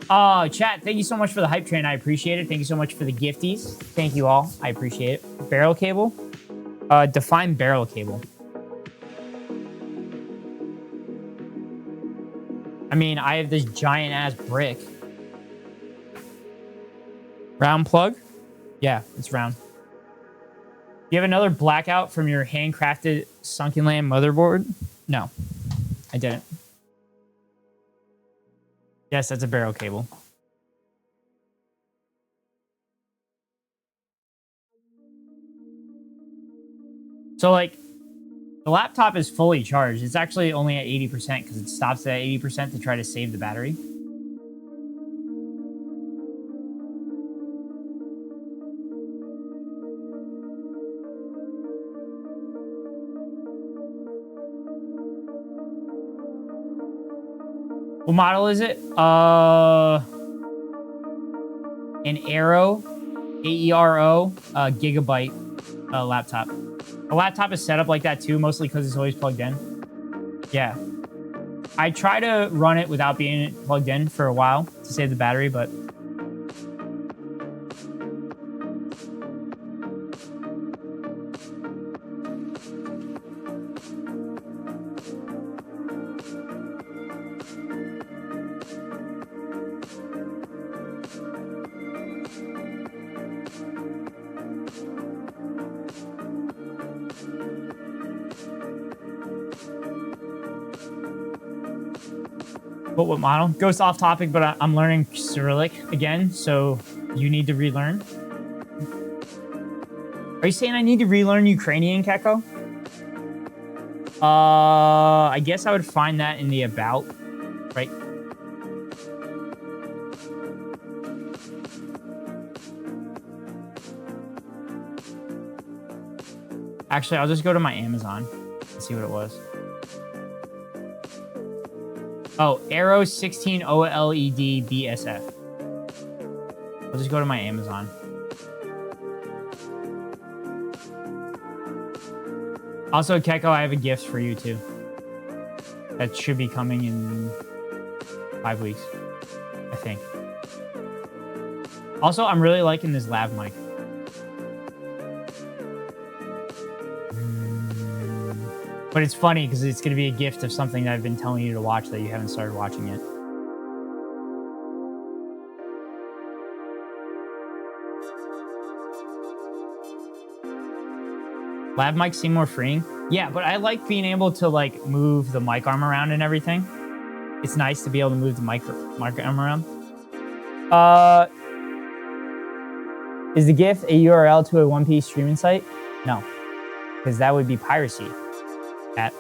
Oh, chat, thank you so much for the hype train. I appreciate it. Thank you so much for the gifties. Thank you all. I appreciate it. Barrel cable? Define barrel cable. I mean, I have this giant ass brick. Round plug? Yeah, it's round. You have another blackout from your handcrafted Sunken Land motherboard? No, I didn't. Yes, that's a barrel cable. So, like, the laptop is fully charged. It's actually only at 80% because it stops at 80% to try to save the battery. What model is it? An Aero, A-E-R-O, gigabyte laptop. A laptop is set up like that too, mostly because it's always plugged in. Yeah. I try to run it without being plugged in for a while to save the battery, but... But what model? Ghost off topic, but I'm learning Cyrillic again, so you need to relearn. Are you saying I need to relearn Ukrainian, Keko? I guess I would find that in the about, right? Actually, I'll just go to my Amazon and see what it was. Oh, Arrow 16 OLED BSF. I'll just go to my Amazon. Also, Keko, I have a gift for you too. That should be coming in 5 weeks, I think. Also, I'm really liking this lav mic. But it's funny because it's going to be a gift of something that I've been telling you to watch that you haven't started watching yet. Lav mics seem more freeing. Yeah, but I like being able to like move the mic arm around and everything. It's nice to be able to move the mic arm around. Is the gift a URL to a 1P streaming site? No, because that would be piracy. At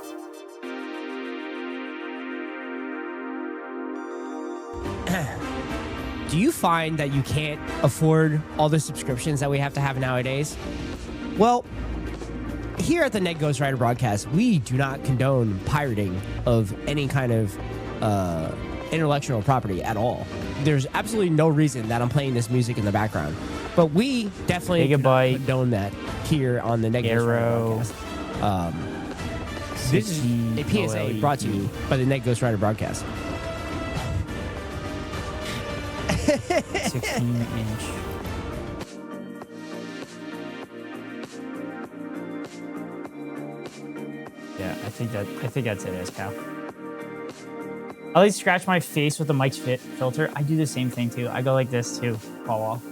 Do you find that you can't afford all the subscriptions that we have to have nowadays? Well, here at the Ned Ghost Rider broadcast, we do not condone pirating of any kind of intellectual property at all. There's absolutely no reason that I'm playing this music in the background. But we definitely do not condone that here on the Ned Ghost Rider broadcast. This is a PSA brought to you by the Net Ghost Rider broadcast. 16-inch. Yeah, I think that's it, S-Cow. I like to scratch my face with the mic's fit filter. I do the same thing too. I go like this too. Fall off.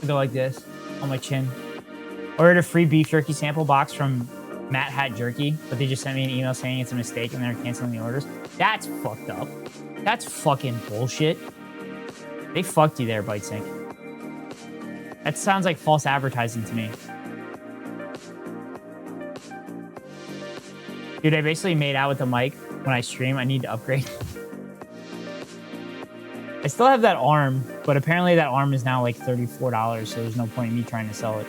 I go like this on my chin. Ordered a free beef jerky sample box from Matt Hat Jerky, but they just sent me an email saying it's a mistake and they're canceling the orders. That's fucked up. That's fucking bullshit. They fucked you there, BiteSync. That sounds like false advertising to me. Dude, I basically made out with the mic when I stream. I need to upgrade. I still have that arm, but apparently that arm is now like $34, so there's no point in me trying to sell it.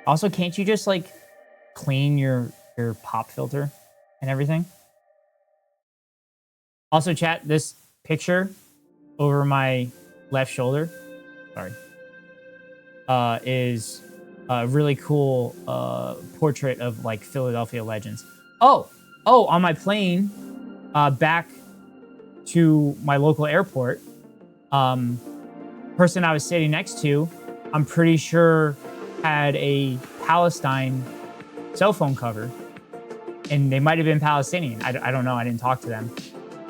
Also, can't you just like clean your pop filter and everything? Also, chat, this picture over my left shoulder, sorry, is a really cool portrait of like Philadelphia legends. Oh, on my plane back to my local airport, person I was sitting next to, I'm pretty sure had a Palestine cell phone cover, and they might have been Palestinian. I don't know. I didn't talk to them,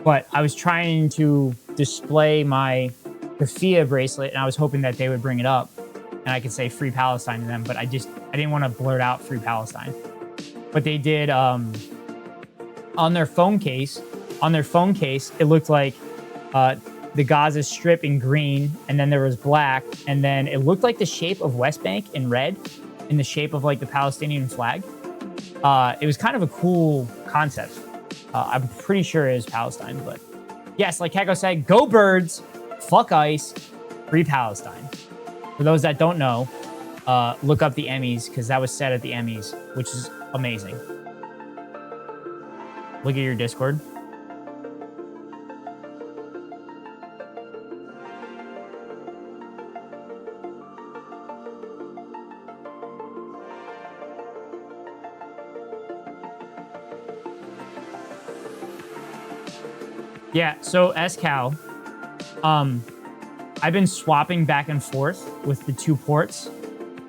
but I was trying to display my Kafia bracelet, and I was hoping that they would bring it up, and I could say "Free Palestine" to them. But I didn't want to blurt out "Free Palestine." But they did on their phone case. On their phone case, it looked like the Gaza Strip in green, and then there was black, and then it looked like the shape of West Bank in red, in the shape of like the Palestinian flag. It was kind of a cool concept. I'm pretty sure it is Palestine, but yes, like Keko said, go birds, fuck ICE, free Palestine. For those that don't know, look up the Emmys, because that was said at the Emmys, which is amazing. Look at your Discord. Yeah, so S-Cow, I've been swapping back and forth with the two ports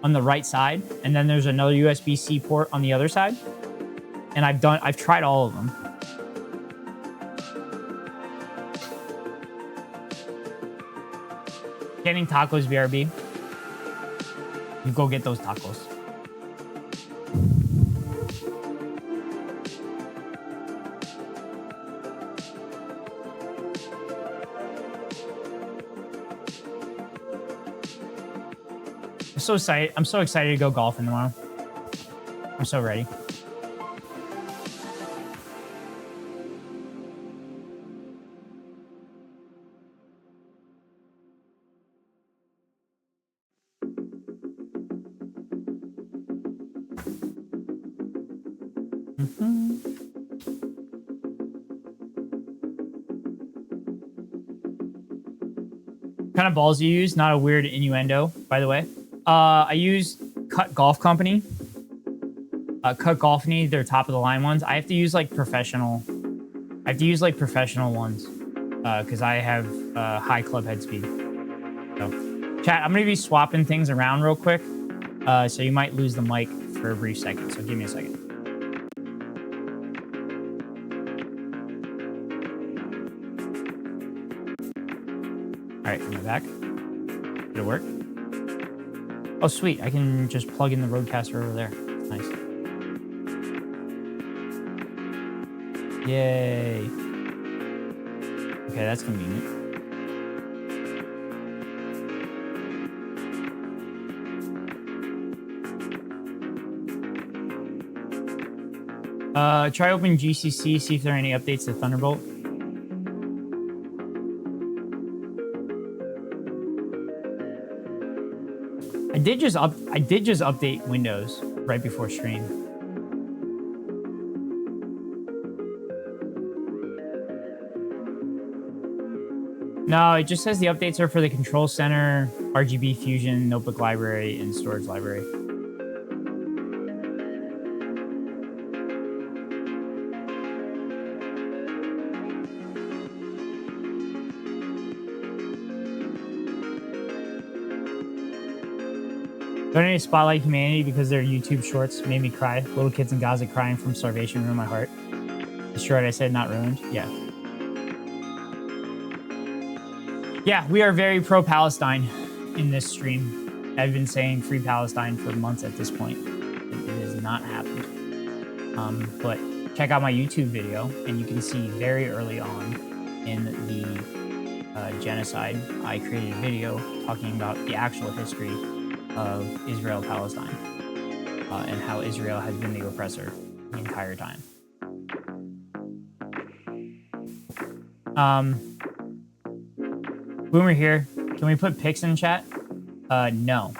on the right side, and then there's another USB-C port on the other side. And I've tried all of them. Getting tacos, BRB. You go get those tacos. I'm so excited to go golfing tomorrow. I'm so ready. What kind of balls you use? Not a weird innuendo, by the way. I use Cut Golf Company. Cut Golf Company, they're top of the line ones. I have to use like professional. I have to use like professional ones because I have high club head speed. So, chat, I'm gonna be swapping things around real quick, so you might lose the mic for a brief second. So give me a second. All right, am I back? Did it work? Oh, sweet. I can just plug in the roadcaster over there. Nice. Yay. Okay, that's convenient. Try open GCC, see if there are any updates to Thunderbolt. I did just update Windows right before stream. No, it just says the updates are for the Control Center, RGB Fusion, Notebook Library, and Storage Library. Donate to Spotlight Humanity because their YouTube shorts made me cry. Little kids in Gaza crying from starvation ruined my heart. Destroyed, I said, not ruined. Yeah. Yeah, we are very pro-Palestine in this stream. I've been saying free Palestine for months at this point. It has not happened. But check out my YouTube video, and you can see very early on in the genocide, I created a video talking about the actual history of Israel-Palestine and how Israel has been the oppressor the entire time. Boomer here. Can we put pics in chat? No.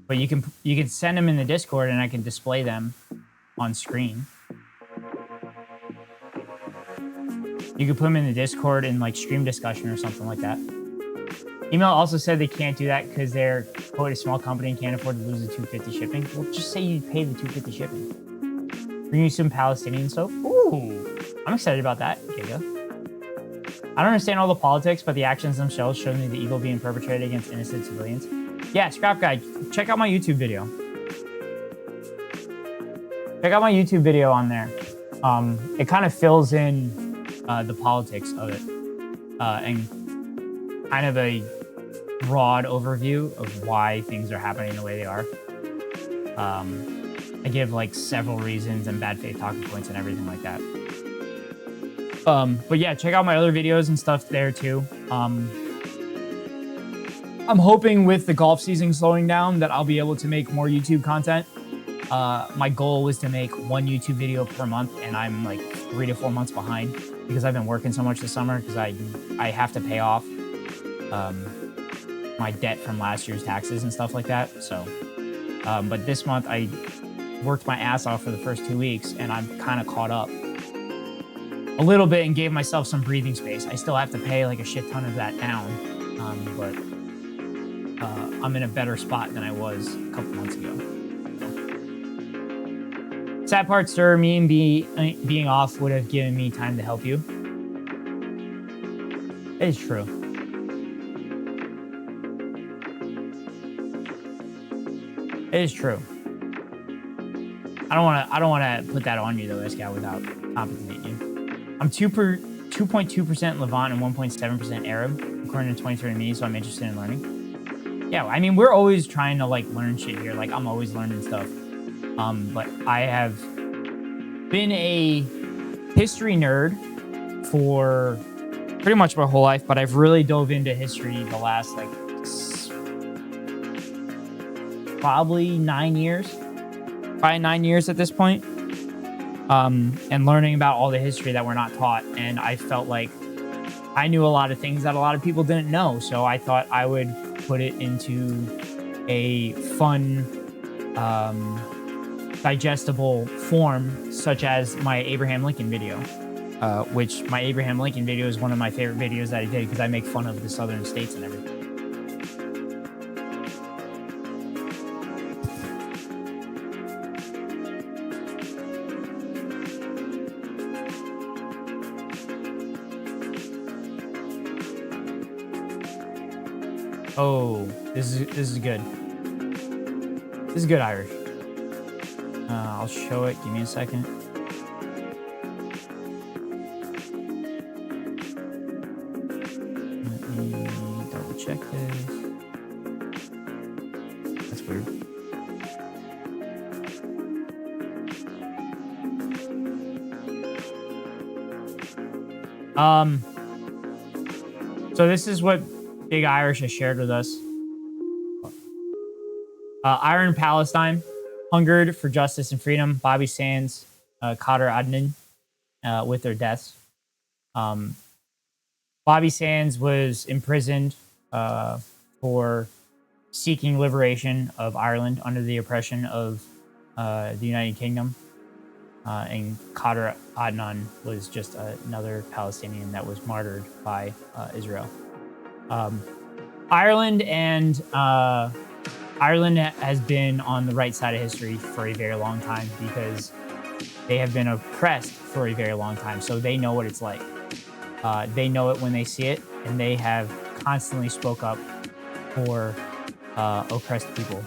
But you can send them in the Discord and I can display them on screen. You can put them in the Discord in like stream discussion or something like that. Email also said they can't do that because they're, quote, a small company and can't afford to lose the $250 shipping. Well, just say you pay the $250 shipping. Bring you some Palestinian soap. Ooh, I'm excited about that, Giga. I don't understand all the politics, but the actions themselves show me the evil being perpetrated against innocent civilians. Yeah, Scrap Guy, check out my YouTube video. Check out my YouTube video on there. It kind of fills in the politics of it and kind of a broad overview of why things are happening the way they are. I give like several reasons and bad faith talking points and everything like that. But yeah, check out my other videos and stuff there too. I'm hoping with the golf season slowing down that I'll be able to make more YouTube content. My goal was to make one YouTube video per month, and I'm like 3 to 4 months behind because I've been working so much this summer because I have to pay off my debt from last year's taxes and stuff like that. So, but this month I worked my ass off for the first 2 weeks, and I'm kind of caught up a little bit and gave myself some breathing space. I still have to pay like a shit ton of that down, but I'm in a better spot than I was a couple months ago. Sad part, sir, me and being off would have given me time to help you. It is true. It is true. I don't want to put that on you though, SCAT, without complimenting you. I'm 2.2% Levant and 1.7% Arab, according to 23andMe, so I'm interested in learning. Yeah, I mean, we're always trying to like learn shit here. Like I'm always learning stuff. But I have been a history nerd for pretty much my whole life, but I've really dove into history the last like probably 9 years. Probably 9 years at this point. And learning about all the history that we're not taught. And I felt like I knew a lot of things that a lot of people didn't know. So I thought I would put it into a fun, digestible form, such as my Abraham Lincoln video, which my Abraham Lincoln video is one of my favorite videos that I did because I make fun of the southern states and everything. Oh, this is good. This is good, Irish. I'll show it. Give me a second. Let me double check this. That's weird. So this is what Big Irish has shared with us. Iron Palestine, hungered for justice and freedom. Bobby Sands, Kader Adnan, with their deaths. Bobby Sands was imprisoned for seeking liberation of Ireland under the oppression of the United Kingdom. And Kader Adnan was just another Palestinian that was martyred by Israel. Ireland has been on the right side of history for a very long time because they have been oppressed for a very long time. So they know what it's like. They know it when they see it, and they have constantly spoke up for oppressed people.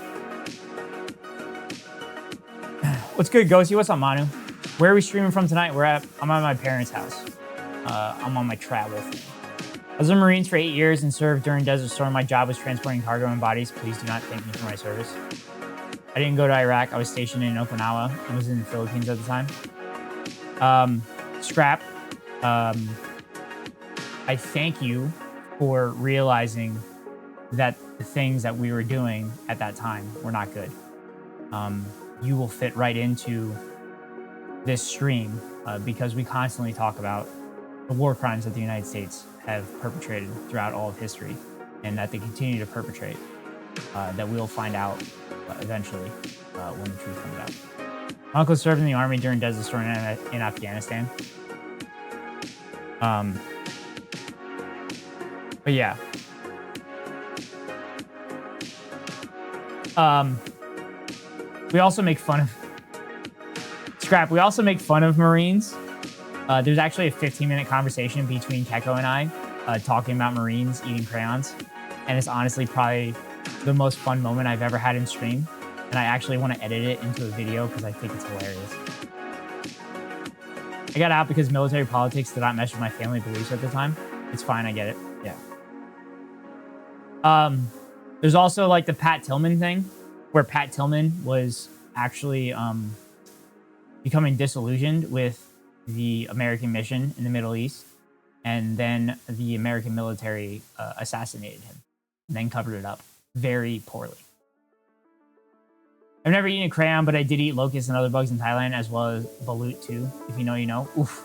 What's good, Ghosty? What's up, Manu? Where are we streaming from tonight? I'm at my parents' house. I'm on my travel thing. I was in the Marines for 8 years and served during Desert Storm. My job was transporting cargo and bodies. Please do not thank me for my service. I didn't go to Iraq. I was stationed in Okinawa and was in the Philippines at the time. Scrap, I thank you for realizing that the things that we were doing at that time were not good. You will fit right into this stream because we constantly talk about the war crimes that the United States have perpetrated throughout all of history and that they continue to perpetrate, that we'll find out eventually when the truth comes out. My uncle served in the army during Desert Storm in Afghanistan. But yeah. We also make fun of Scrap. We also make fun of Marines. There's actually a 15-minute conversation between Keko and I talking about Marines eating crayons. And it's honestly probably the most fun moment I've ever had in stream. And I actually want to edit it into a video because I think it's hilarious. I got out because military politics did not mesh with my family beliefs at the time. It's fine. I get it. Yeah. There's also like the Pat Tillman thing where Pat Tillman was actually becoming disillusioned with the American mission in the Middle East, and then the American military assassinated him, and then covered it up very poorly. I've never eaten a crayon, but I did eat locusts and other bugs in Thailand, as well as balut too. If you know, you know. Oof.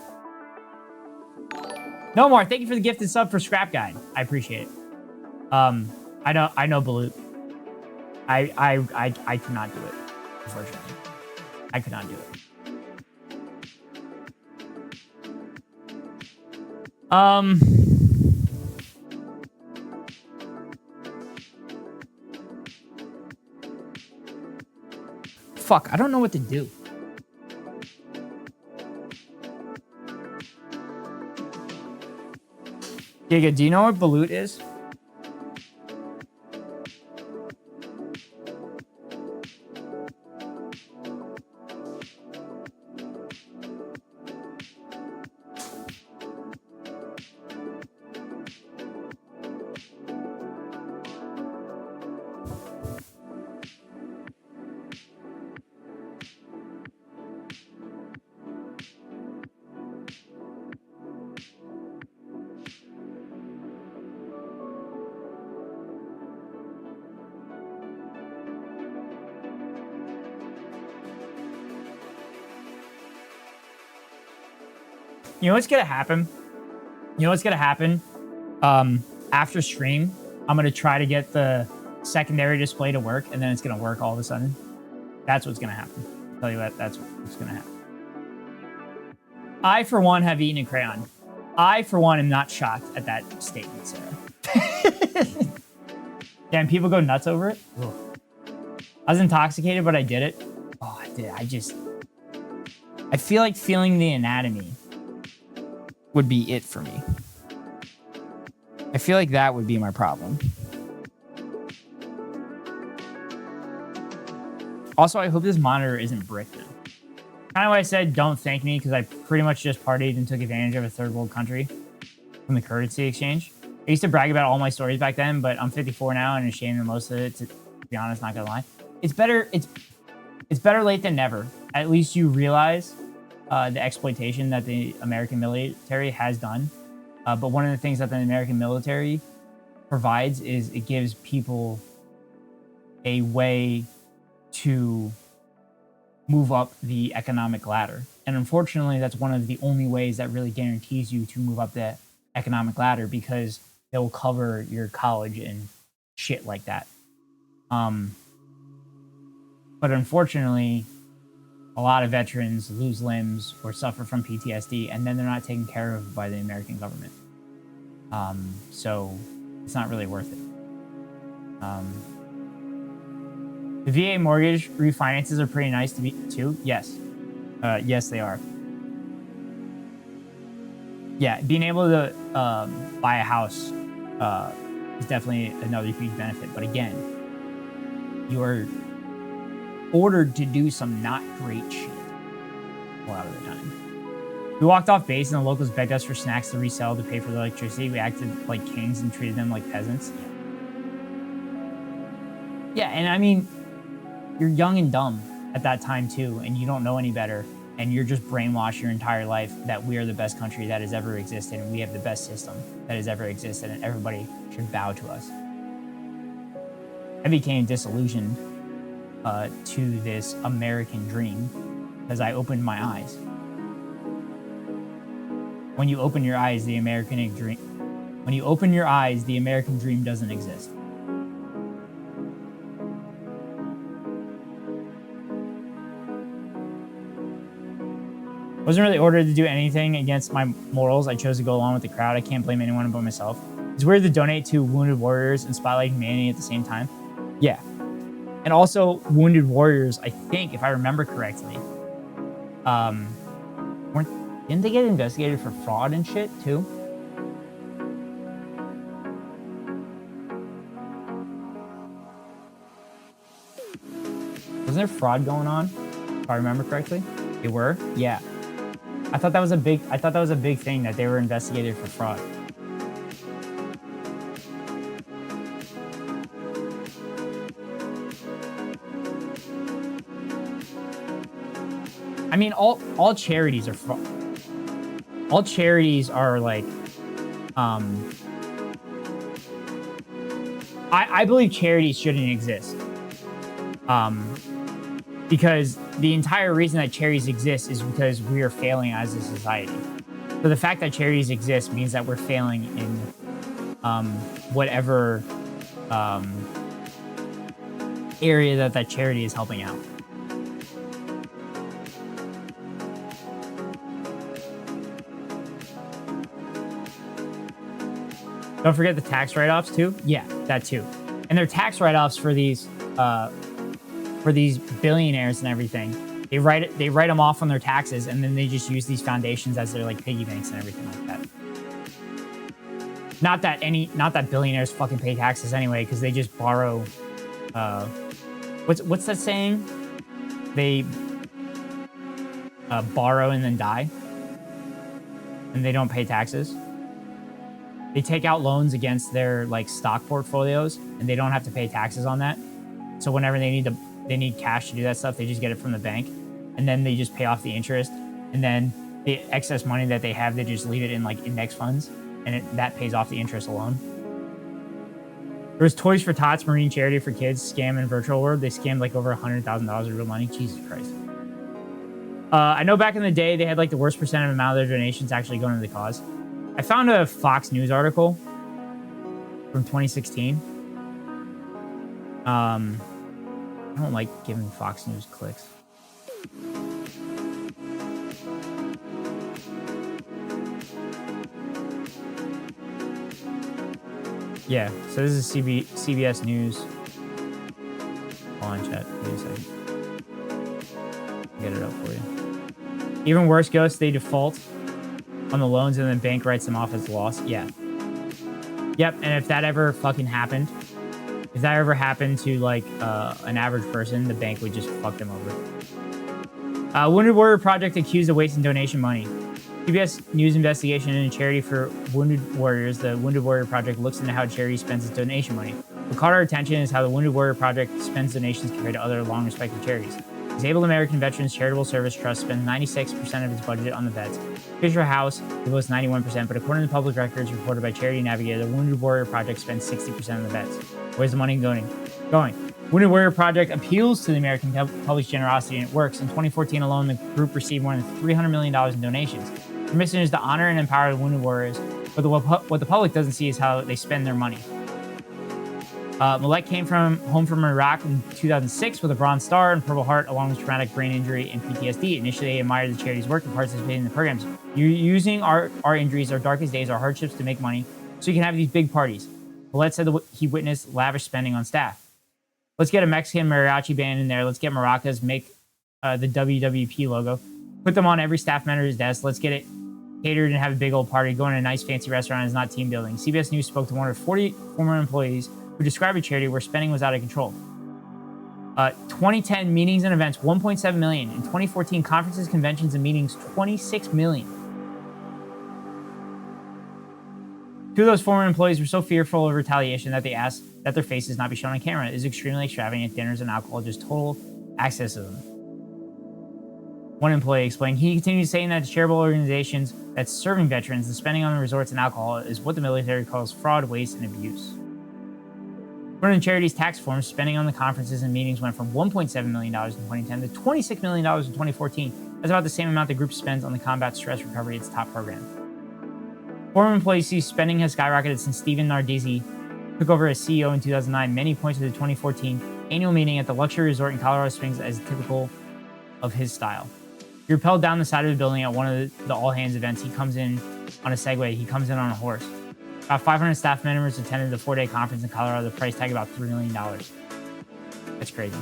No more. Thank you for the gifted sub for Scrap Guide. I appreciate it. I know balut. I cannot do it, unfortunately. I could not do it. Fuck, I don't know what to do. Giga, do you know what balut is? You know what's gonna happen? You know what's gonna happen? After stream, I'm gonna try to get the secondary display to work, and then it's gonna work all of a sudden. That's what's gonna happen. I'll tell you what, that's what's gonna happen. I, for one, have eaten a crayon. I, for one, am not shocked at that statement, Sarah. Damn, people go nuts over it. Ugh. I was intoxicated, but I did it. Oh, I did. I feel like feeling the anatomy would be it for me. I feel like that would be my problem. Also, I hope this monitor isn't bricked now. Kind of why I said don't thank me, because I pretty much just partied and took advantage of a third world country from the currency exchange. I used to brag about all my stories back then, but I'm 54 now and ashamed of most of it, to be honest, not gonna lie. It's better late than never. At least you realize the exploitation that the American military has done. But one of the things that the American military provides is it gives people a way to move up the economic ladder. And unfortunately, that's one of the only ways that really guarantees you to move up the economic ladder, because they'll cover your college and shit like that. But unfortunately, a lot of veterans lose limbs or suffer from PTSD, and then they're not taken care of by the American government. So it's not really worth it. The VA mortgage refinances are pretty nice to be too. Yes. Yes, they are. Yeah, being able to buy a house is definitely another huge benefit. But again, you're ordered to do some not great shit a lot of the time. We walked off base and the locals begged us for snacks to resell to pay for the electricity. We acted like kings and treated them like peasants. Yeah, and I mean, you're young and dumb at that time too, and you don't know any better, and you're just brainwashed your entire life that we are the best country that has ever existed, and we have the best system that has ever existed, and everybody should bow to us. I became disillusioned to this American dream as I opened my eyes. When you open your eyes, the American dream doesn't exist. Wasn't really ordered to do anything against my morals. I chose to go along with the crowd. I can't blame anyone but myself. It's weird to donate to Wounded Warriors and spotlight humanity at the same time. Yeah. And also, Wounded Warriors, I think, if I remember correctly, didn't they get investigated for fraud and shit, too? Wasn't there fraud going on, if I remember correctly? They were? Yeah. I thought that was a big thing, that they were investigated for fraud. I mean, all charities are fraud. All charities are like, I believe charities shouldn't exist. Because the entire reason that charities exist is because we are failing as a society. So the fact that charities exist means that we're failing in whatever area that charity is helping out. Don't forget the tax write-offs too. Yeah, that too. And they're tax write-offs for these billionaires and everything. They write them off on their taxes, and then they just use these foundations as their like piggy banks and everything like that. Not that billionaires fucking pay taxes anyway, because they just borrow. What's that saying? They borrow and then die, and they don't pay taxes. They take out loans against their like stock portfolios, and they don't have to pay taxes on that. So whenever they need cash to do that stuff, they just get it from the bank, and then they just pay off the interest, and then the excess money that they have, they just leave it in like index funds, and that pays off the interest alone. There was Toys for Tots Marine Charity for Kids scam in virtual world. They scammed like over $100,000 of real money. Jesus Christ. I know back in the day, they had like the worst percent of amount of their donations actually going to the cause. I found a Fox News article from 2016. I don't like giving Fox News clicks. Yeah, so this is CBS News. Hold on, chat. Wait a second. Get it up for you. Even worse, Ghost, they default on the loans and then bank writes them off as loss. Yeah. Yep, and if that ever fucking happened, if that ever happened to like an average person, the bank would just fuck them over. Wounded Warrior Project accused of wasting donation money. CBS News investigation into charity for Wounded Warriors. The Wounded Warrior Project looks into how charity spends its donation money. What caught our attention is how the Wounded Warrior Project spends donations compared to other long-respected charities. Disabled American Veterans Charitable Service Trust spends 96% of its budget on the vets. Fisher House devotes 91%, but according to public records reported by Charity Navigator, the Wounded Warrior Project spends 60% on the vets. Where's the money going? Wounded Warrior Project appeals to the American public's generosity, and it works. In 2014 alone, the group received more than $300 million in donations. Their mission is to honor and empower the Wounded Warriors, but what the public doesn't see is how they spend their money. Malek came home from Iraq in 2006 with a Bronze Star and Purple Heart, along with traumatic brain injury and PTSD. Initially, they admired the charity's work and participated in the programs. You're using our injuries, our darkest days, our hardships to make money, so you can have these big parties. Malek said that he witnessed lavish spending on staff. Let's get a Mexican mariachi band in there. Let's get maracas, make the WWP logo, put them on every staff member's desk. Let's get it catered and have a big old party. Going to a nice fancy restaurant is not team building. CBS News spoke to one of 40 former employees who described a charity where spending was out of control. 2010 meetings and events, 1.7 million. In 2014, conferences, conventions, and meetings, 26 million. Two of those former employees were so fearful of retaliation that they asked that their faces not be shown on camera. It is extremely extravagant. Dinners and alcohol, just total accessism. One employee explained, he continues saying that the charitable organizations that's serving veterans, the spending on the resorts and alcohol is what the military calls fraud, waste, and abuse. According to charity's tax forms, spending on the conferences and meetings went from $1.7 million in 2010 to $26 million in 2014. That's about the same amount the group spends on the combat stress recovery, its top program. Former employees see spending has skyrocketed since Stephen Nardizzi took over as CEO in 2009. Many points to the 2014 annual meeting at the luxury resort in Colorado Springs as typical of his style. He rappelled down the side of the building at one of the all-hands events. He comes in on a Segway. He comes in on a horse. About 500 staff members attended the 4-day conference in Colorado. The price tag about $3 million. That's crazy.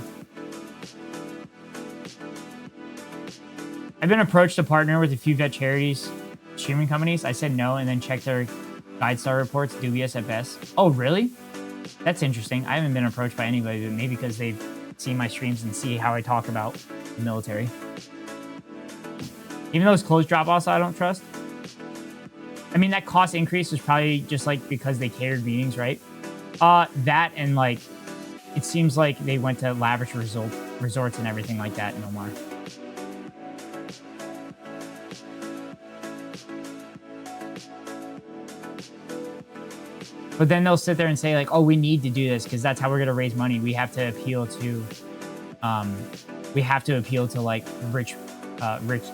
I've been approached to partner with a few vet charities, streaming companies. I said no and then checked their GuideStar reports, dubious at best. Oh, really? That's interesting. I haven't been approached by anybody, but maybe because they've seen my streams and see how I talk about the military. Even those closed drop-offs I don't trust. I mean, that cost increase was probably just like because they catered meetings, right? That and like, it seems like they went to lavish resorts and everything like that in Omar. But then they'll sit there and say like, oh, we need to do this because that's how we're going to raise money. We have to appeal to, like rich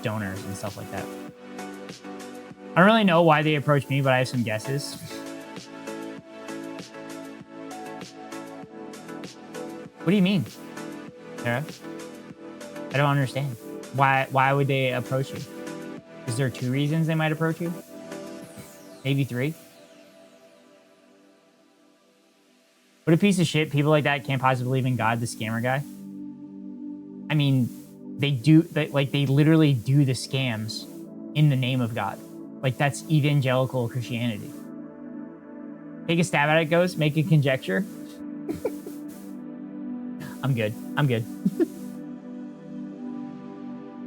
donors and stuff like that. I don't really know why they approached me, but I have some guesses. What do you mean, Sarah? I don't understand. Why would they approach you? Is there 2 reasons they might approach you? Maybe 3? What a piece of shit. People like that can't possibly believe in God, the scammer guy. I mean, they literally do the scams in the name of God. Like, that's evangelical Christianity. Take a stab at it, Ghost. Make a conjecture. I'm good.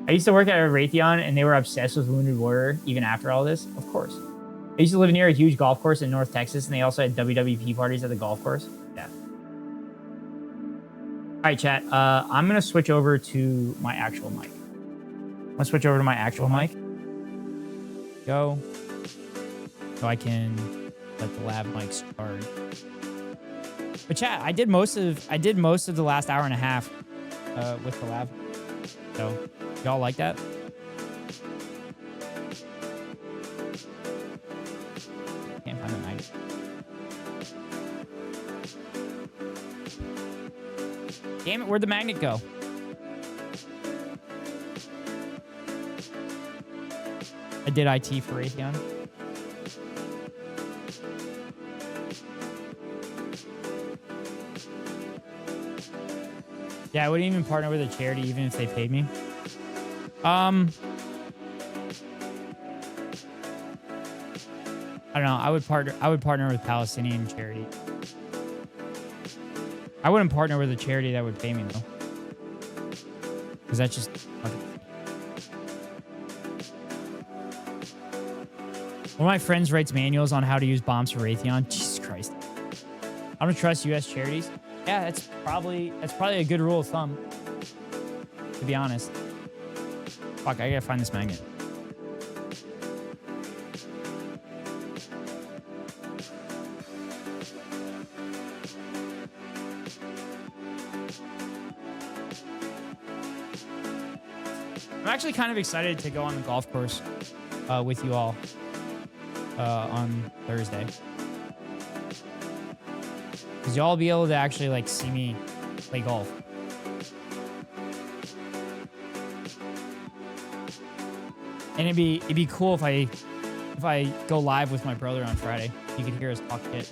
I used to work at a Raytheon, and they were obsessed with Wounded Warrior even after all this. Of course. I used to live near a huge golf course in North Texas, and they also had WWP parties at the golf course. Yeah. All right, chat. I'm going to switch over to my actual mic. Go. So I can let the lav mic start. But chat, I did most of the last hour and a half with the lav. So y'all like that? Damn it, where'd the magnet go? I did IT for Raytheon. Yeah, I wouldn't even partner with a charity even if they paid me. I don't know. I would partner with Palestinian charity. I wouldn't partner with a charity that would pay me though. Because that's just fucking... One of my friends writes manuals on how to use bombs for Raytheon. Jesus Christ. I don't trust U.S. charities. Yeah, that's probably a good rule of thumb. To be honest. Fuck, I gotta find this magnet. I'm actually kind of excited to go on the golf course with you all on Thursday. Because y'all will be able to actually like see me play golf. And it'd be cool if I go live with my brother on Friday. You could hear us talk shit.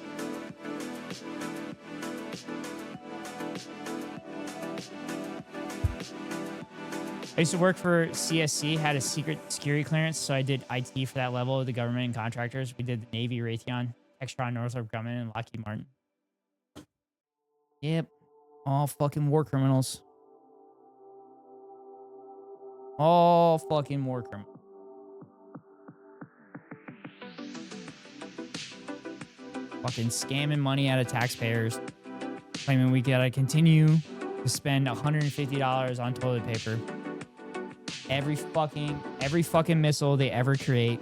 I used to work for CSC, had a secret security clearance, so I did IT for that level of the government and contractors. We did the Navy, Raytheon, Textron, Northrop Grumman, and Lockheed Martin. Yep. All fucking war criminals. All fucking war criminals. Fucking scamming money out of taxpayers. Claiming we gotta continue to spend $150 on toilet paper. Every fucking missile they ever create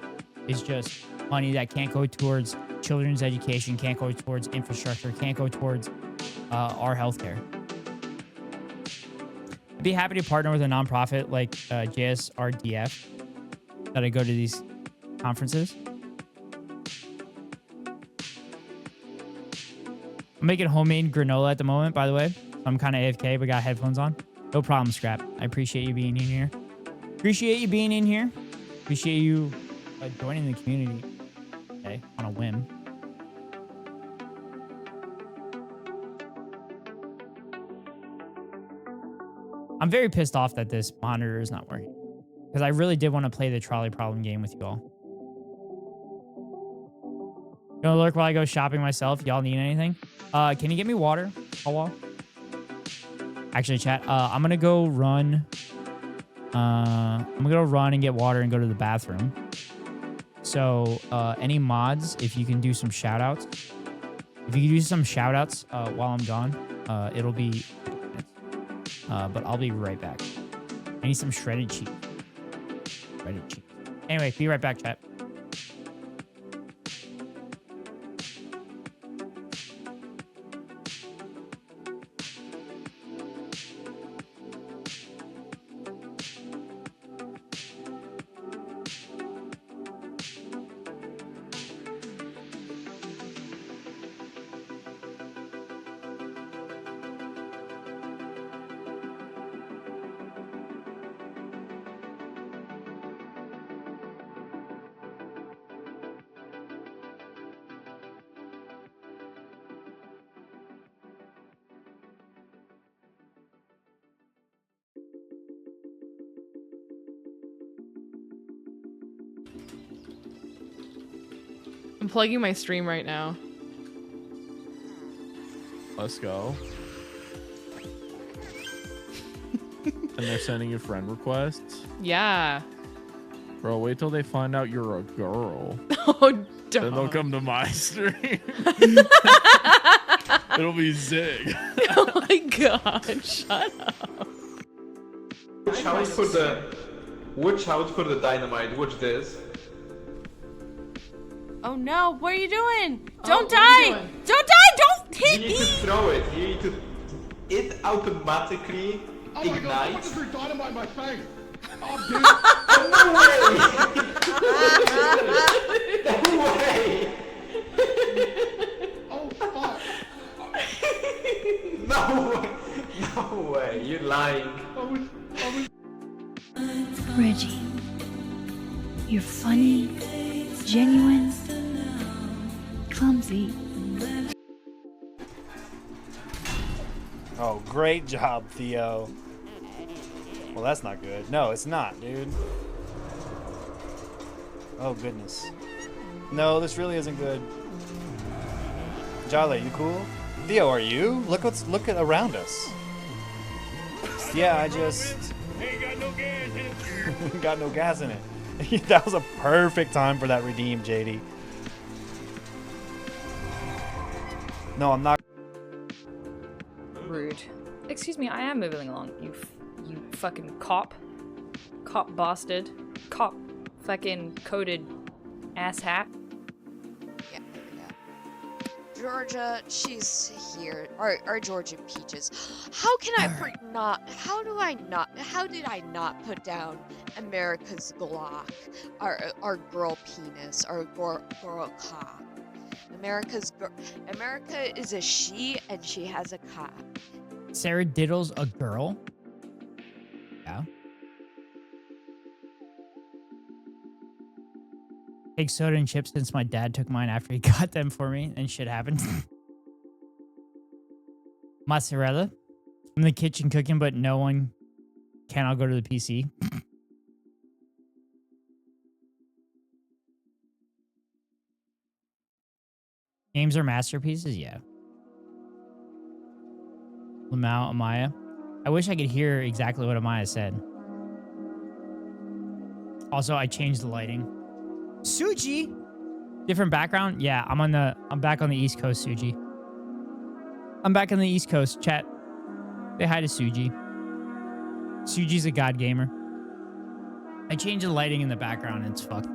is just money that can't go towards children's education, can't go towards infrastructure, can't go towards our healthcare. I'd be happy to partner with a nonprofit like JSRDF that I go to these conferences. I'm making homemade granola at the moment, by the way. I'm kind of AFK, but got headphones on. No problem, Scrap. I appreciate you being in here. Appreciate you being in here. Appreciate you joining the community today on a whim. I'm very pissed off that this monitor is not working. Because I really did want to play the trolley problem game with you all. Gonna lurk while I go shopping myself. Y'all need anything? Can you get me water? Hello? Actually, chat, I'm gonna go run. I'm gonna go run and get water and go to the bathroom. So, any mods, if you can do some shout outs. If you can do some shout outs while I'm gone, it'll be but I'll be right back. I need some shredded cheese. Shredded cheese. Anyway, be right back, chat. I'm plugging my stream right now. Let's go. And they're sending you friend requests? Yeah. Bro, wait till they find out you're a girl. Oh, Then they'll don't. come to my stream. It'll be Zig. Oh my god, shut up. Which house for the dynamite? Which this? Oh no, what are you doing? Oh, Don't what are you die! doing? Don't die! Don't You hit need to me! throw it. You need to. It automatically Oh my god, someone ignites. just threw dynamite in my face! Oh, dude! No way! Oh, fuck! No way! No No way, you're lying. Reggie, you're funny, genuine, clumsy. Oh, great job, Theo. Well, that's not good. No, it's not, dude. Oh, goodness. No, this really isn't good. Jale, you cool? Theo, are you? Look at around us. Yeah, I just... Ain't got no gas in it. got no gas in it. That was a perfect time for that redeem, JD. No, I'm not... Rude. Excuse me, I am moving along. You fucking cop. Cop bastard. Cop fucking coated asshat. Yeah, there we go. Georgia, she's here. Our Georgia peaches. How can I how did I not put down America's Glock, our girl penis, our girl cock? America is a she and she has a cock. Sarah Diddle's a girl? Yeah. Take soda and chips since my dad took mine after he got them for me and shit happened. Mozzarella. I'm in the kitchen cooking, but no one can. I'll go to the PC. Games are masterpieces? Yeah. Lamau, Amaya. I wish I could hear exactly what Amaya said. Also, I changed the lighting. Suji! Different background? Yeah, I'm back on the East Coast, Suji. I'm back on the East Coast, chat. Say hi to Suji. Suji's a god gamer. I changed the lighting in the background and it's fucked.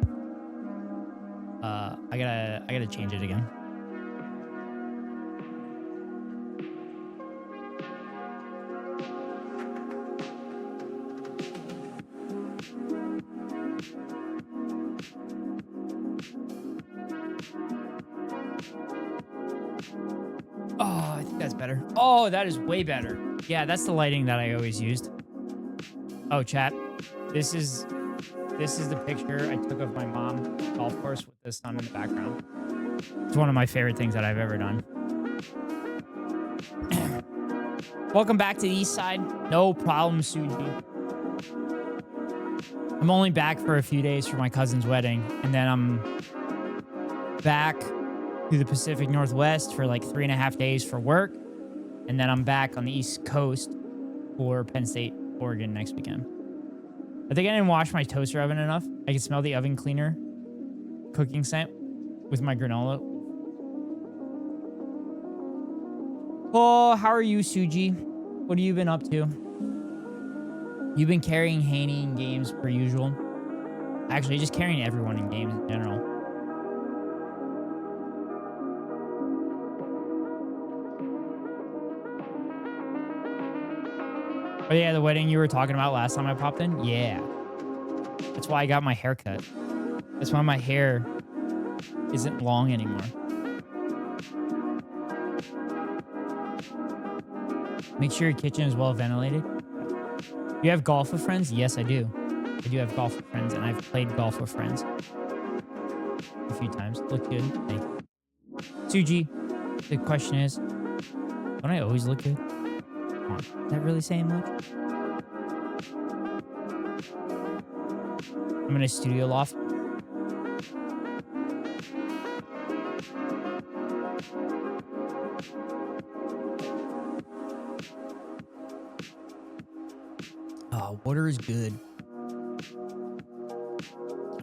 I gotta change it again. Oh, I think that's better. Oh, that is way better. Yeah, that's the lighting that I always used. Oh, chat. This is the picture I took of my mom golf course with the sun in the background. It's one of my favorite things that I've ever done. Welcome back to the East Side. No problem, Suji. I'm only back for a few days for my cousin's wedding, and then I'm back to the Pacific Northwest for like 3.5 days for work, and then I'm back on the East Coast for Penn State, Oregon next weekend. I think I didn't wash my toaster oven enough. I can smell the oven cleaner cooking scent with my granola. Oh, how are you, Suji? What have you been up to? You've been carrying Haney in games per usual. Actually, just carrying everyone in games in general. Oh yeah, the wedding you were talking about last time I popped in? Yeah. That's why I got my hair cut. That's why my hair isn't long anymore. Make sure your kitchen is well ventilated. Do you have golf with friends? Yes, I do. I do have golf with friends, and I've played golf with friends a few times. Look good. Thank you. Suji, the question is, don't I always look good? Come on, is that really saying much? I'm in a studio loft. Oh, water is good.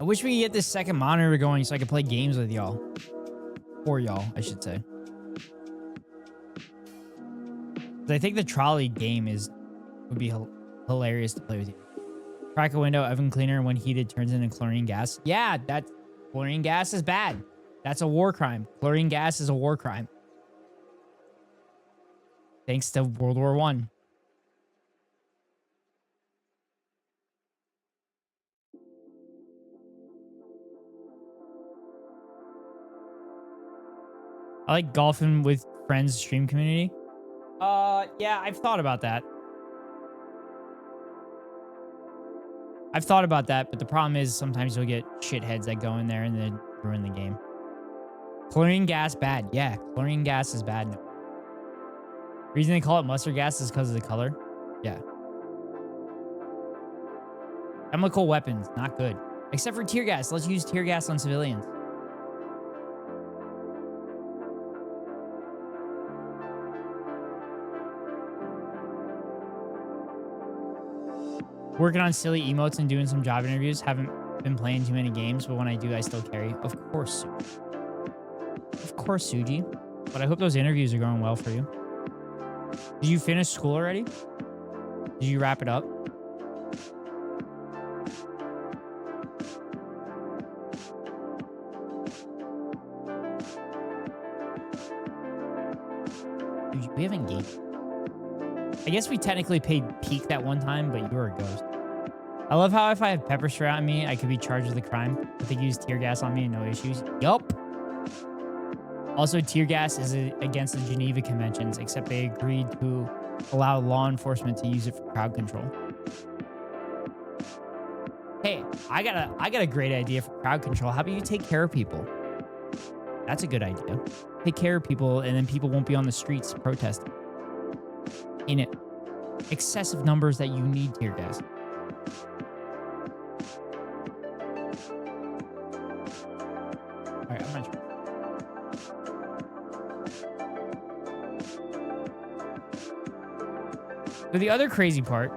I wish we could get this second monitor going so I could play games with y'all. For y'all, I should say. I think the trolley game would be hilarious to play with you. Crack a window, oven cleaner, when heated, turns into chlorine gas. Yeah, chlorine gas is bad. That's a war crime. Chlorine gas is a war crime. Thanks to World War I. I like golfing with friends stream community. Yeah, I've thought about that. I've thought about that, but the problem is sometimes you'll get shitheads that go in there and then ruin the game. Chlorine gas, bad. Yeah, chlorine gas is bad. Reason they call it mustard gas is because of the color. Yeah. Chemical weapons, not good. Except for tear gas. Let's use tear gas on civilians. Working on silly emotes and doing some job interviews. Haven't been playing too many games, but when I do, I still carry. Of course. Of course, Suji. But I hope those interviews are going well for you. Did you finish school already? Did you wrap it up? Dude, we haven't gamed. I guess we technically paid Peak that one time, but you were a ghost. I love how if I have pepper spray on me, I could be charged with a crime. But they use tear gas on me and no issues. Yup. Also, tear gas is against the Geneva Conventions, except they agreed to allow law enforcement to use it for crowd control. Hey, I got a great idea for crowd control. How about you take care of people? That's a good idea. Take care of people, and then people won't be on the streets protesting. In excessive numbers that you need tear gas. All right, I'm gonna try. So the other crazy part.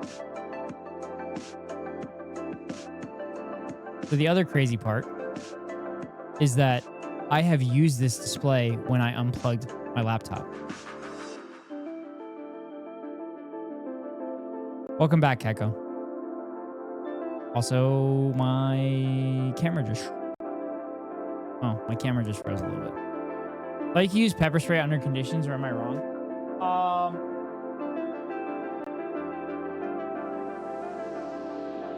Is that I have used this display when I unplugged my laptop. Welcome back, Keko. Also, my camera just... Oh, my camera just froze a little bit. Like, you use pepper spray under conditions, or am I wrong?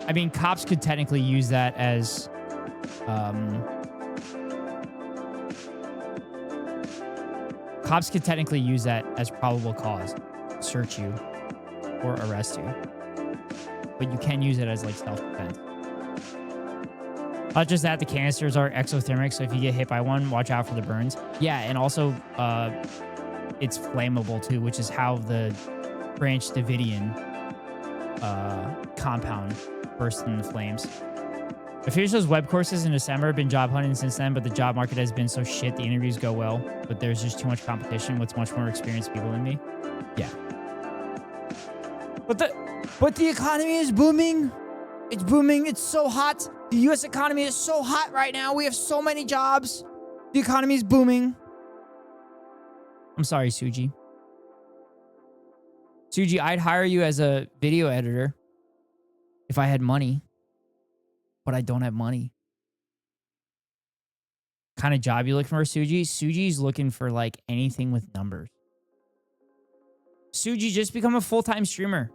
I mean, cops could technically use that as... Cops could technically use that as probable cause. Search you. Or arrest you. But you can use it as like self-defense. Not just that, the canisters are exothermic, so if you get hit by one, watch out for the burns. Yeah, and also it's flammable too, which is how the Branch Davidian compound burst into flames. I finished those web courses in December, been job hunting since then, but the job market has been so shit, the interviews go well, but there's just too much competition with much more experienced people than me. Yeah. But the economy is booming. It's booming. It's so hot. The U.S. economy is so hot right now. We have so many jobs. The economy is booming. I'm sorry, Suji. Suji, I'd hire you as a video editor if I had money. But I don't have money. What kind of job you looking for, Suji? Suji's looking for like anything with numbers. Suji, just become a full-time streamer.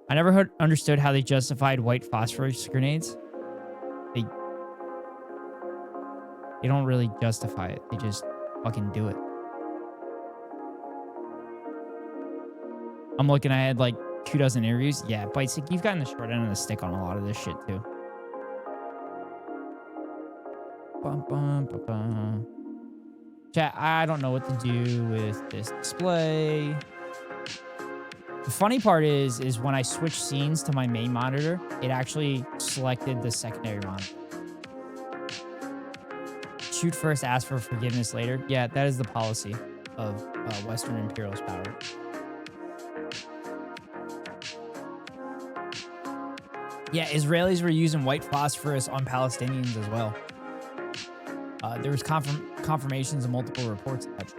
I never understood how they justified white phosphorus grenades. They don't really justify it. They just fucking do it. I'm looking, I had like 24 interviews. Yeah, Bites, you've gotten the short end of the stick on a lot of this shit too. Bum, bum, bum, bum. Chat, I don't know what to do with this display. The funny part is when I switched scenes to my main monitor, it actually selected the secondary monitor. Shoot first, ask for forgiveness later. Yeah, that is the policy of Western imperialist power. Yeah, Israelis were using white phosphorus on Palestinians as well. There was confirmations of multiple reports of that.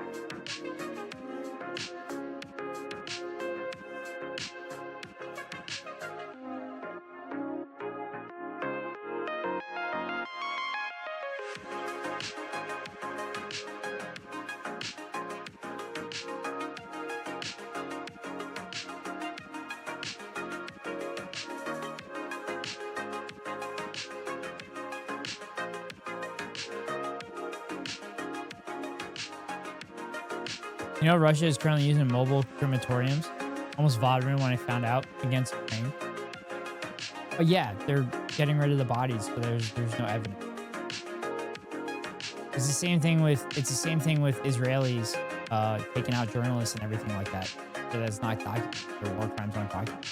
You know, Russia is currently using mobile crematoriums. Almost VOD room when I found out against Ukraine. But yeah, they're getting rid of the bodies, so there's no evidence. It's the same thing with Israelis taking out journalists and everything like that. So that's not documented. Their war crimes aren't documented.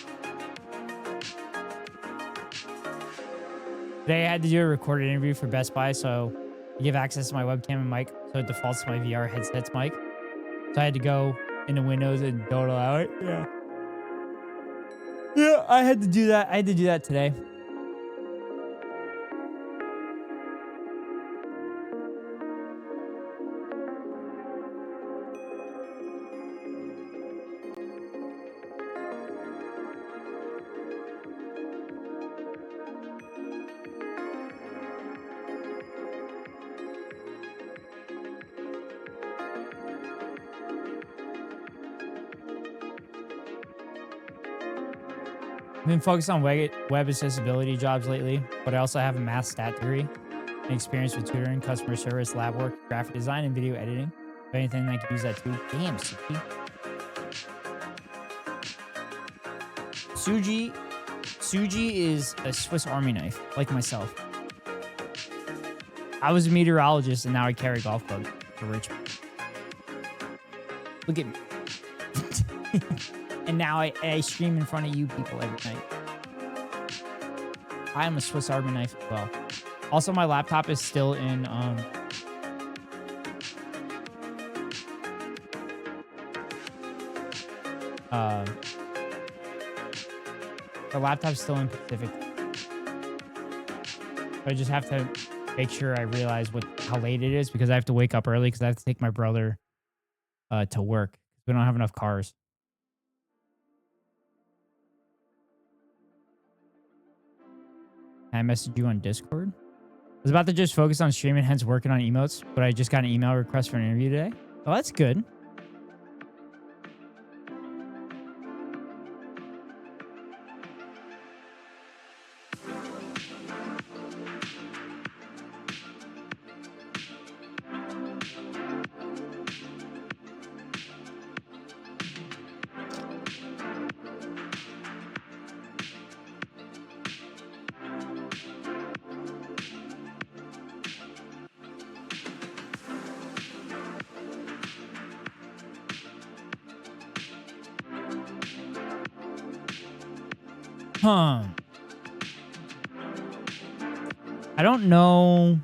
Today I had to do a recorded interview for Best Buy, so I give access to my webcam and mic, so it defaults to my VR headset's mic. So I had to go into Windows and don't allow it. Yeah. Yeah, I had to do that. I had to do that today. I've been focused on web accessibility jobs lately, but I also have a math stat degree and experience with tutoring, customer service, lab work, graphic design, and video editing. If anything, I could use that too. Damn, Suji. Suji is a Swiss Army knife, like myself. I was a meteorologist, and now I carry golf clubs for Richmond. Look at me. And now I stream in front of you people every night. I am a Swiss Army knife as well. Also, my laptop is still in the laptop's still in Pacific. I just have to make sure I realize how late it is because I have to wake up early because I have to take my brother to work. We don't have enough cars. I messaged you on Discord. I was about to just focus on streaming, hence working on emotes, but I just got an email request for an interview today. Oh, that's good. Huh. I don't know.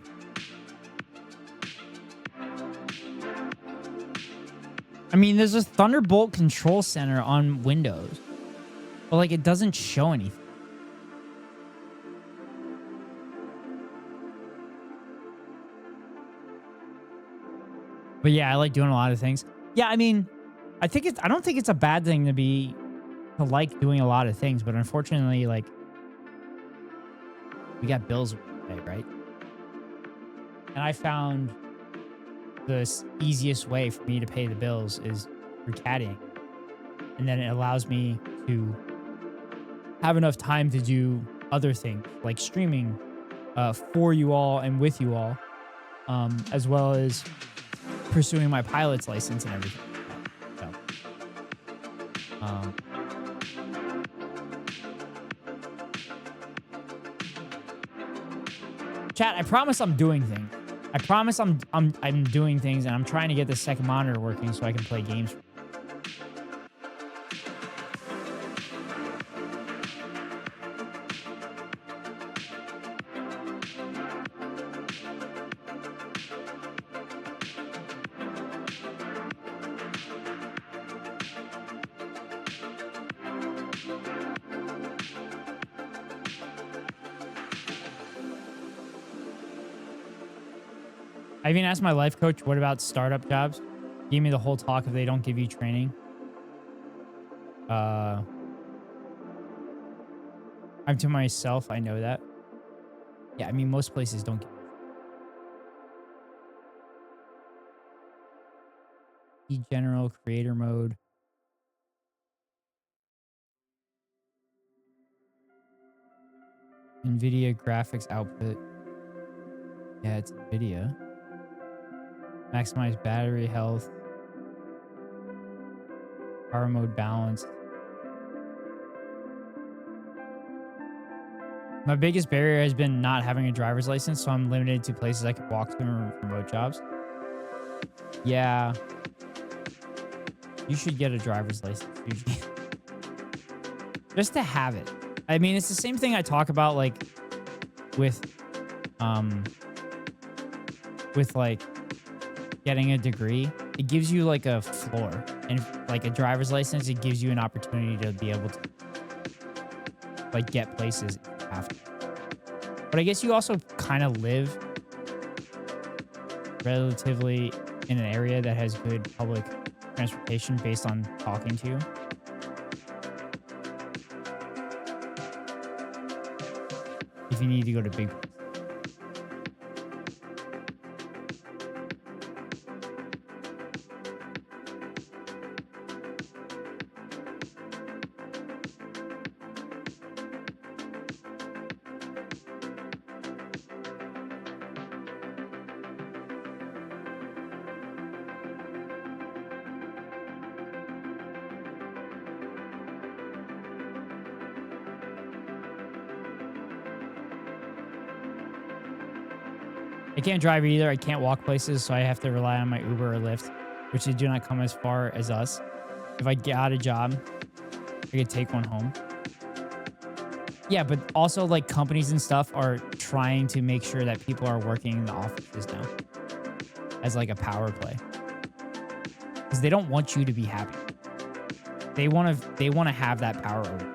I mean, there's a Thunderbolt control center on Windows, but like it doesn't show anything. But yeah, I like doing a lot of things. Yeah, I mean, I don't think it's a bad thing to like doing a lot of things, but unfortunately, like, we got bills to pay, right? And I found the easiest way for me to pay the bills is through caddying. And then it allows me to have enough time to do other things, like streaming for you all and with you all, as well as pursuing my pilot's license and everything. So, chat, I promise I'm doing things. I promise I'm doing things, and I'm trying to get this second monitor working so I can play games. I even asked my life coach, what about startup jobs? He gave me the whole talk if they don't give you training. I'm to myself, I know that. Yeah, I mean, most places don't give you general creator mode. NVIDIA graphics output. Yeah, it's NVIDIA. Maximize battery health. Power mode balance. My biggest barrier has been not having a driver's license, so I'm limited to places I can walk to and remote jobs. Yeah. You should get a driver's license, Eugene. Just to have it. I mean, it's the same thing I talk about, like, with like, getting a degree. It gives you, like, a floor. And, like, a driver's license, it gives you an opportunity to be able to, like, get places if you have to. But I guess you also kind of live relatively in an area that has good public transportation based on talking to you. If you need to go to big... I can't drive either. I can't walk places, so I have to rely on my Uber or Lyft, which they do not come as far as us. If I got a job, I could take one home. Yeah, but also, like, companies and stuff are trying to make sure that people are working in the offices now as, like, a power play. Because they don't want you to be happy. They want to have that power over you.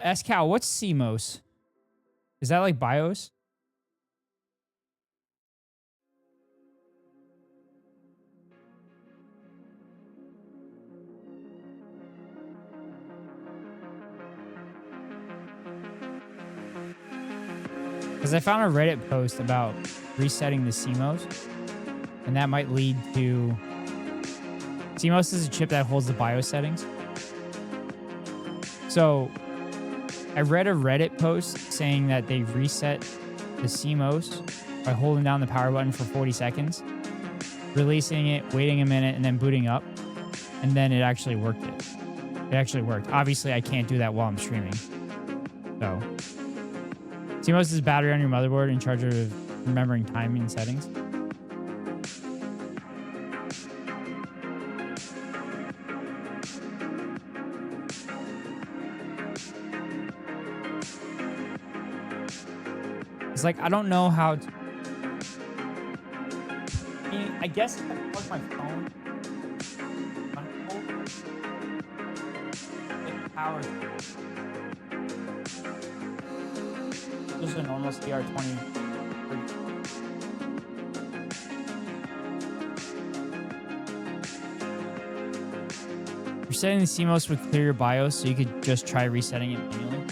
SCal, what's CMOS? Is that like BIOS? Because I found a Reddit post about resetting the CMOS, and that might lead to... CMOS is a chip that holds the BIOS settings. So... I read a Reddit post saying that they reset the CMOS by holding down the power button for 40 seconds, releasing it, waiting a minute, and then booting up. And then it actually worked it. It actually worked. Obviously, I can't do that while I'm streaming. So, CMOS is battery on your motherboard in charge of remembering timing and settings. It's like, I don't know how to... I mean, I guess if I plug my phone... Like, power... Just a normal CR20... Resetting the CMOS would clear your BIOS, so you could just try resetting it manually.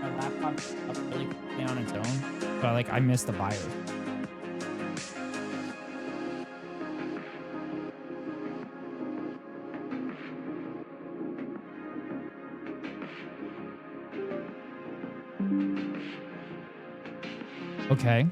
My laptop's up really quickly on its own, but like I missed the BIOS. Okay.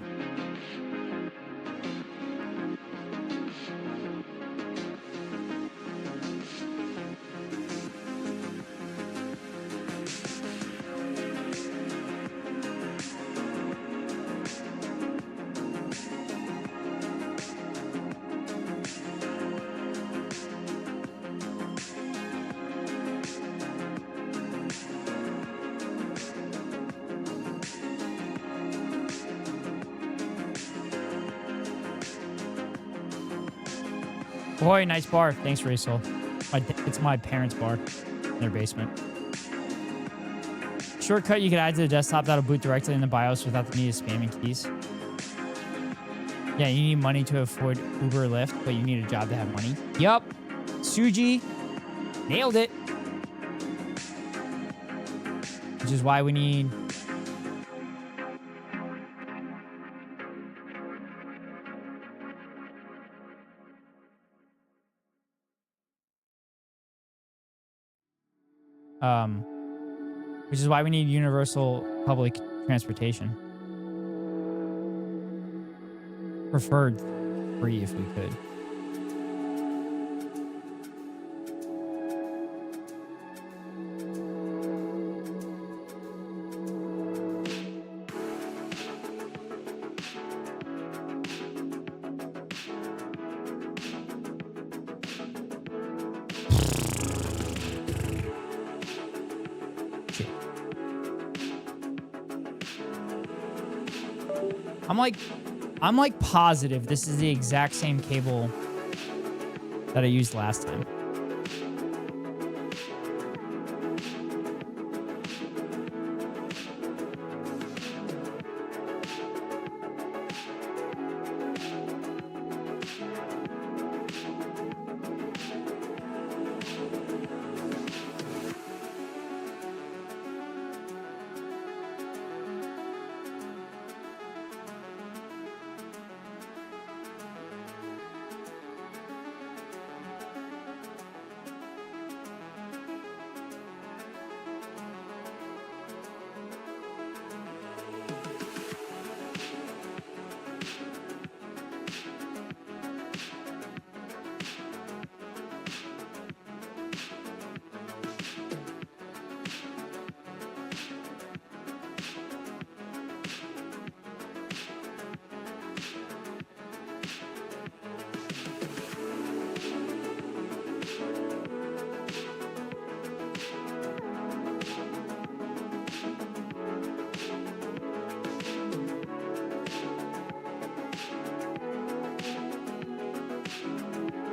Boy, nice bar. Thanks, Racel. It's my parents' bar in their basement. Shortcut you can add to the desktop that'll boot directly in the BIOS without the need of spamming keys. Yeah, you need money to afford Uber or Lyft, but you need a job to have money. Yup. Suji. Nailed it. Which is why we need... which is why we need universal public transportation. Preferred free if we could. I'm like positive this is the exact same cable that I used last time.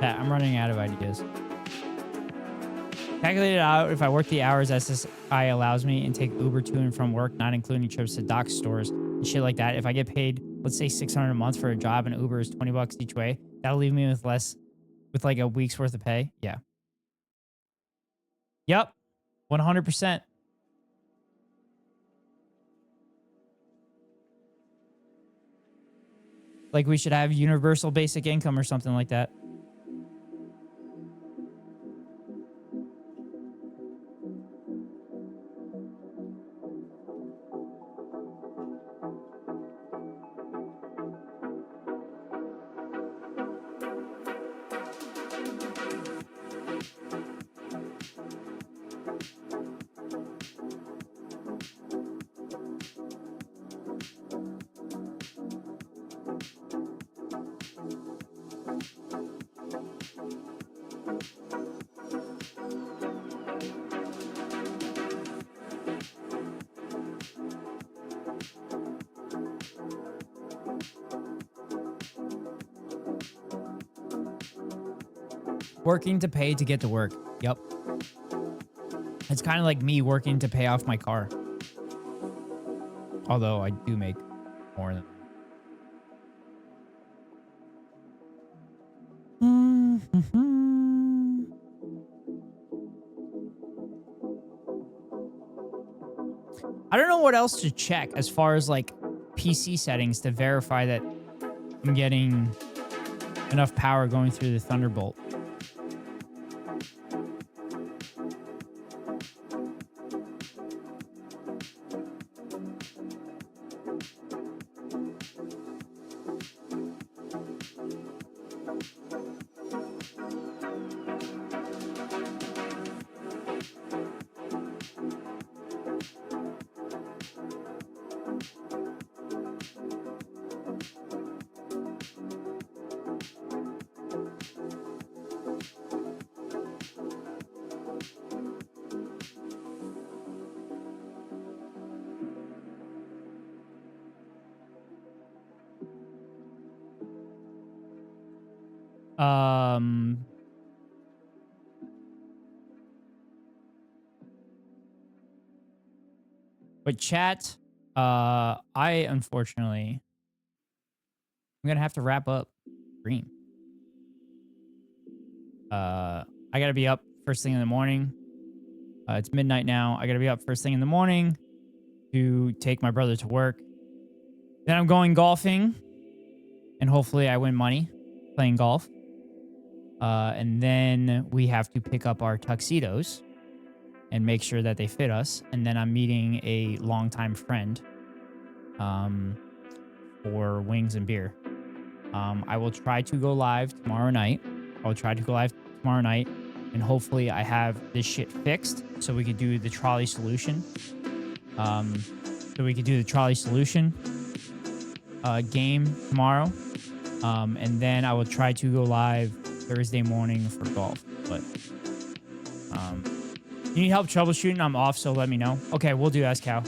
Pat, I'm running out of ideas. Calculate it out if I work the hours SSI allows me and take Uber to and from work, not including trips to dock stores and shit like that. If I get paid, let's say $600 a month for a job and Uber is $20 each way, that'll leave me with like a week's worth of pay. Yeah. Yep. 100%. Like we should have universal basic income or something like that. Working to pay to get to work. Yep. It's kind of like me working to pay off my car. Although I do make more than... I don't know what else to check as far as like PC settings to verify that I'm getting enough power going through the Thunderbolt. But chat, I unfortunately, I'm gonna have to wrap up stream. I gotta be up first thing in the morning. It's midnight now. I gotta be up first thing in the morning to take my brother to work. Then I'm going golfing, and hopefully I win money playing golf. And then we have to pick up our tuxedos and make sure that they fit us. And then I'm meeting a longtime friend for wings and beer. I will try to go live tomorrow night. And hopefully I have this shit fixed so we could do the trolley solution. Game tomorrow. And then I will try to go live Thursday morning for golf. But you need help troubleshooting? I'm off, so let me know. Okay, we'll do SCow.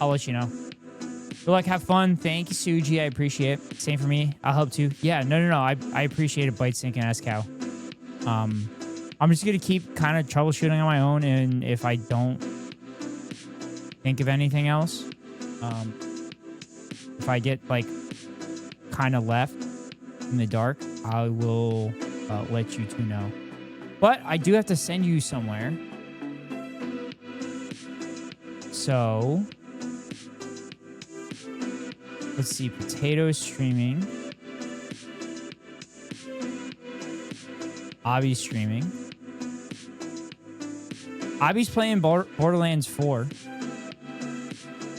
I'll let you know. Good luck, have fun. Thank you, Suji. I appreciate it. Same for me. I'll help too. Yeah, no. I appreciate it, Bite Sync and SCow. I'm just gonna keep kind of troubleshooting on my own, and if I don't think of anything else, if I get like kind of left in the dark, I will let you two know. But I do have to send you somewhere. So let's see, potatoes streaming. Abby's streaming. Abby's playing Borderlands 4.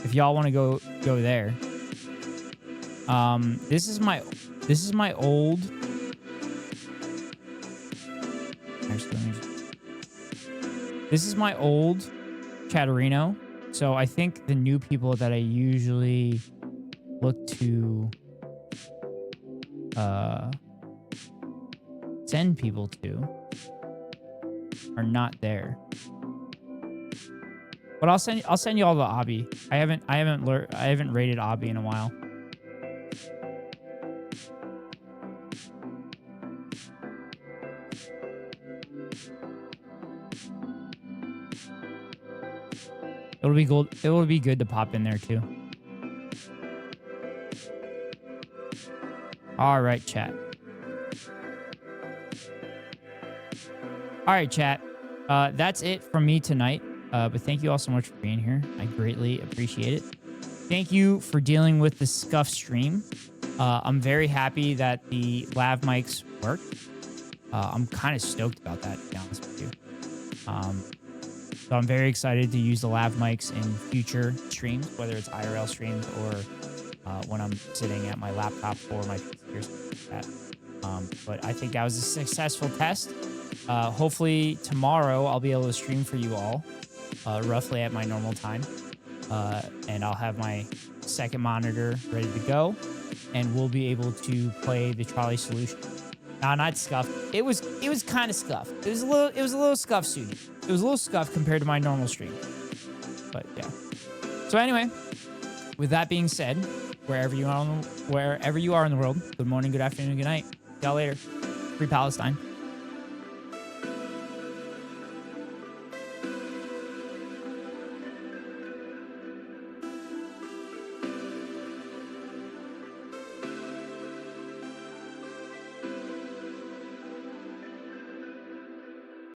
If y'all want to go there. This is my old. Actually, this is my old Chatterino. So I think the new people that I usually look to send people to are not there. But I'll send you all the Obby. I haven't rated Obby in a while. It will be good to pop in there too. All right, chat. All right, chat. That's it from me tonight. But thank you all so much for being here. I greatly appreciate it. Thank you for dealing with the scuff stream. I'm very happy that the lav mics worked. I'm kind of stoked about that, to be honest with you. So I'm very excited to use the lav mics in future streams, whether it's IRL streams or when I'm sitting at my laptop or my PC or something like that. But I think that was a successful test. Hopefully tomorrow I'll be able to stream for you all, roughly at my normal time. And I'll have my second monitor ready to go, and we'll be able to play the trolley solution. No, not scuffed. It was kind of scuffed. It was a little scuffed, Sudi. It was a little scuffed compared to my normal stream. But yeah. So anyway, with that being said, wherever you are in the world, good morning, good afternoon, good night. See y'all later. Free Palestine.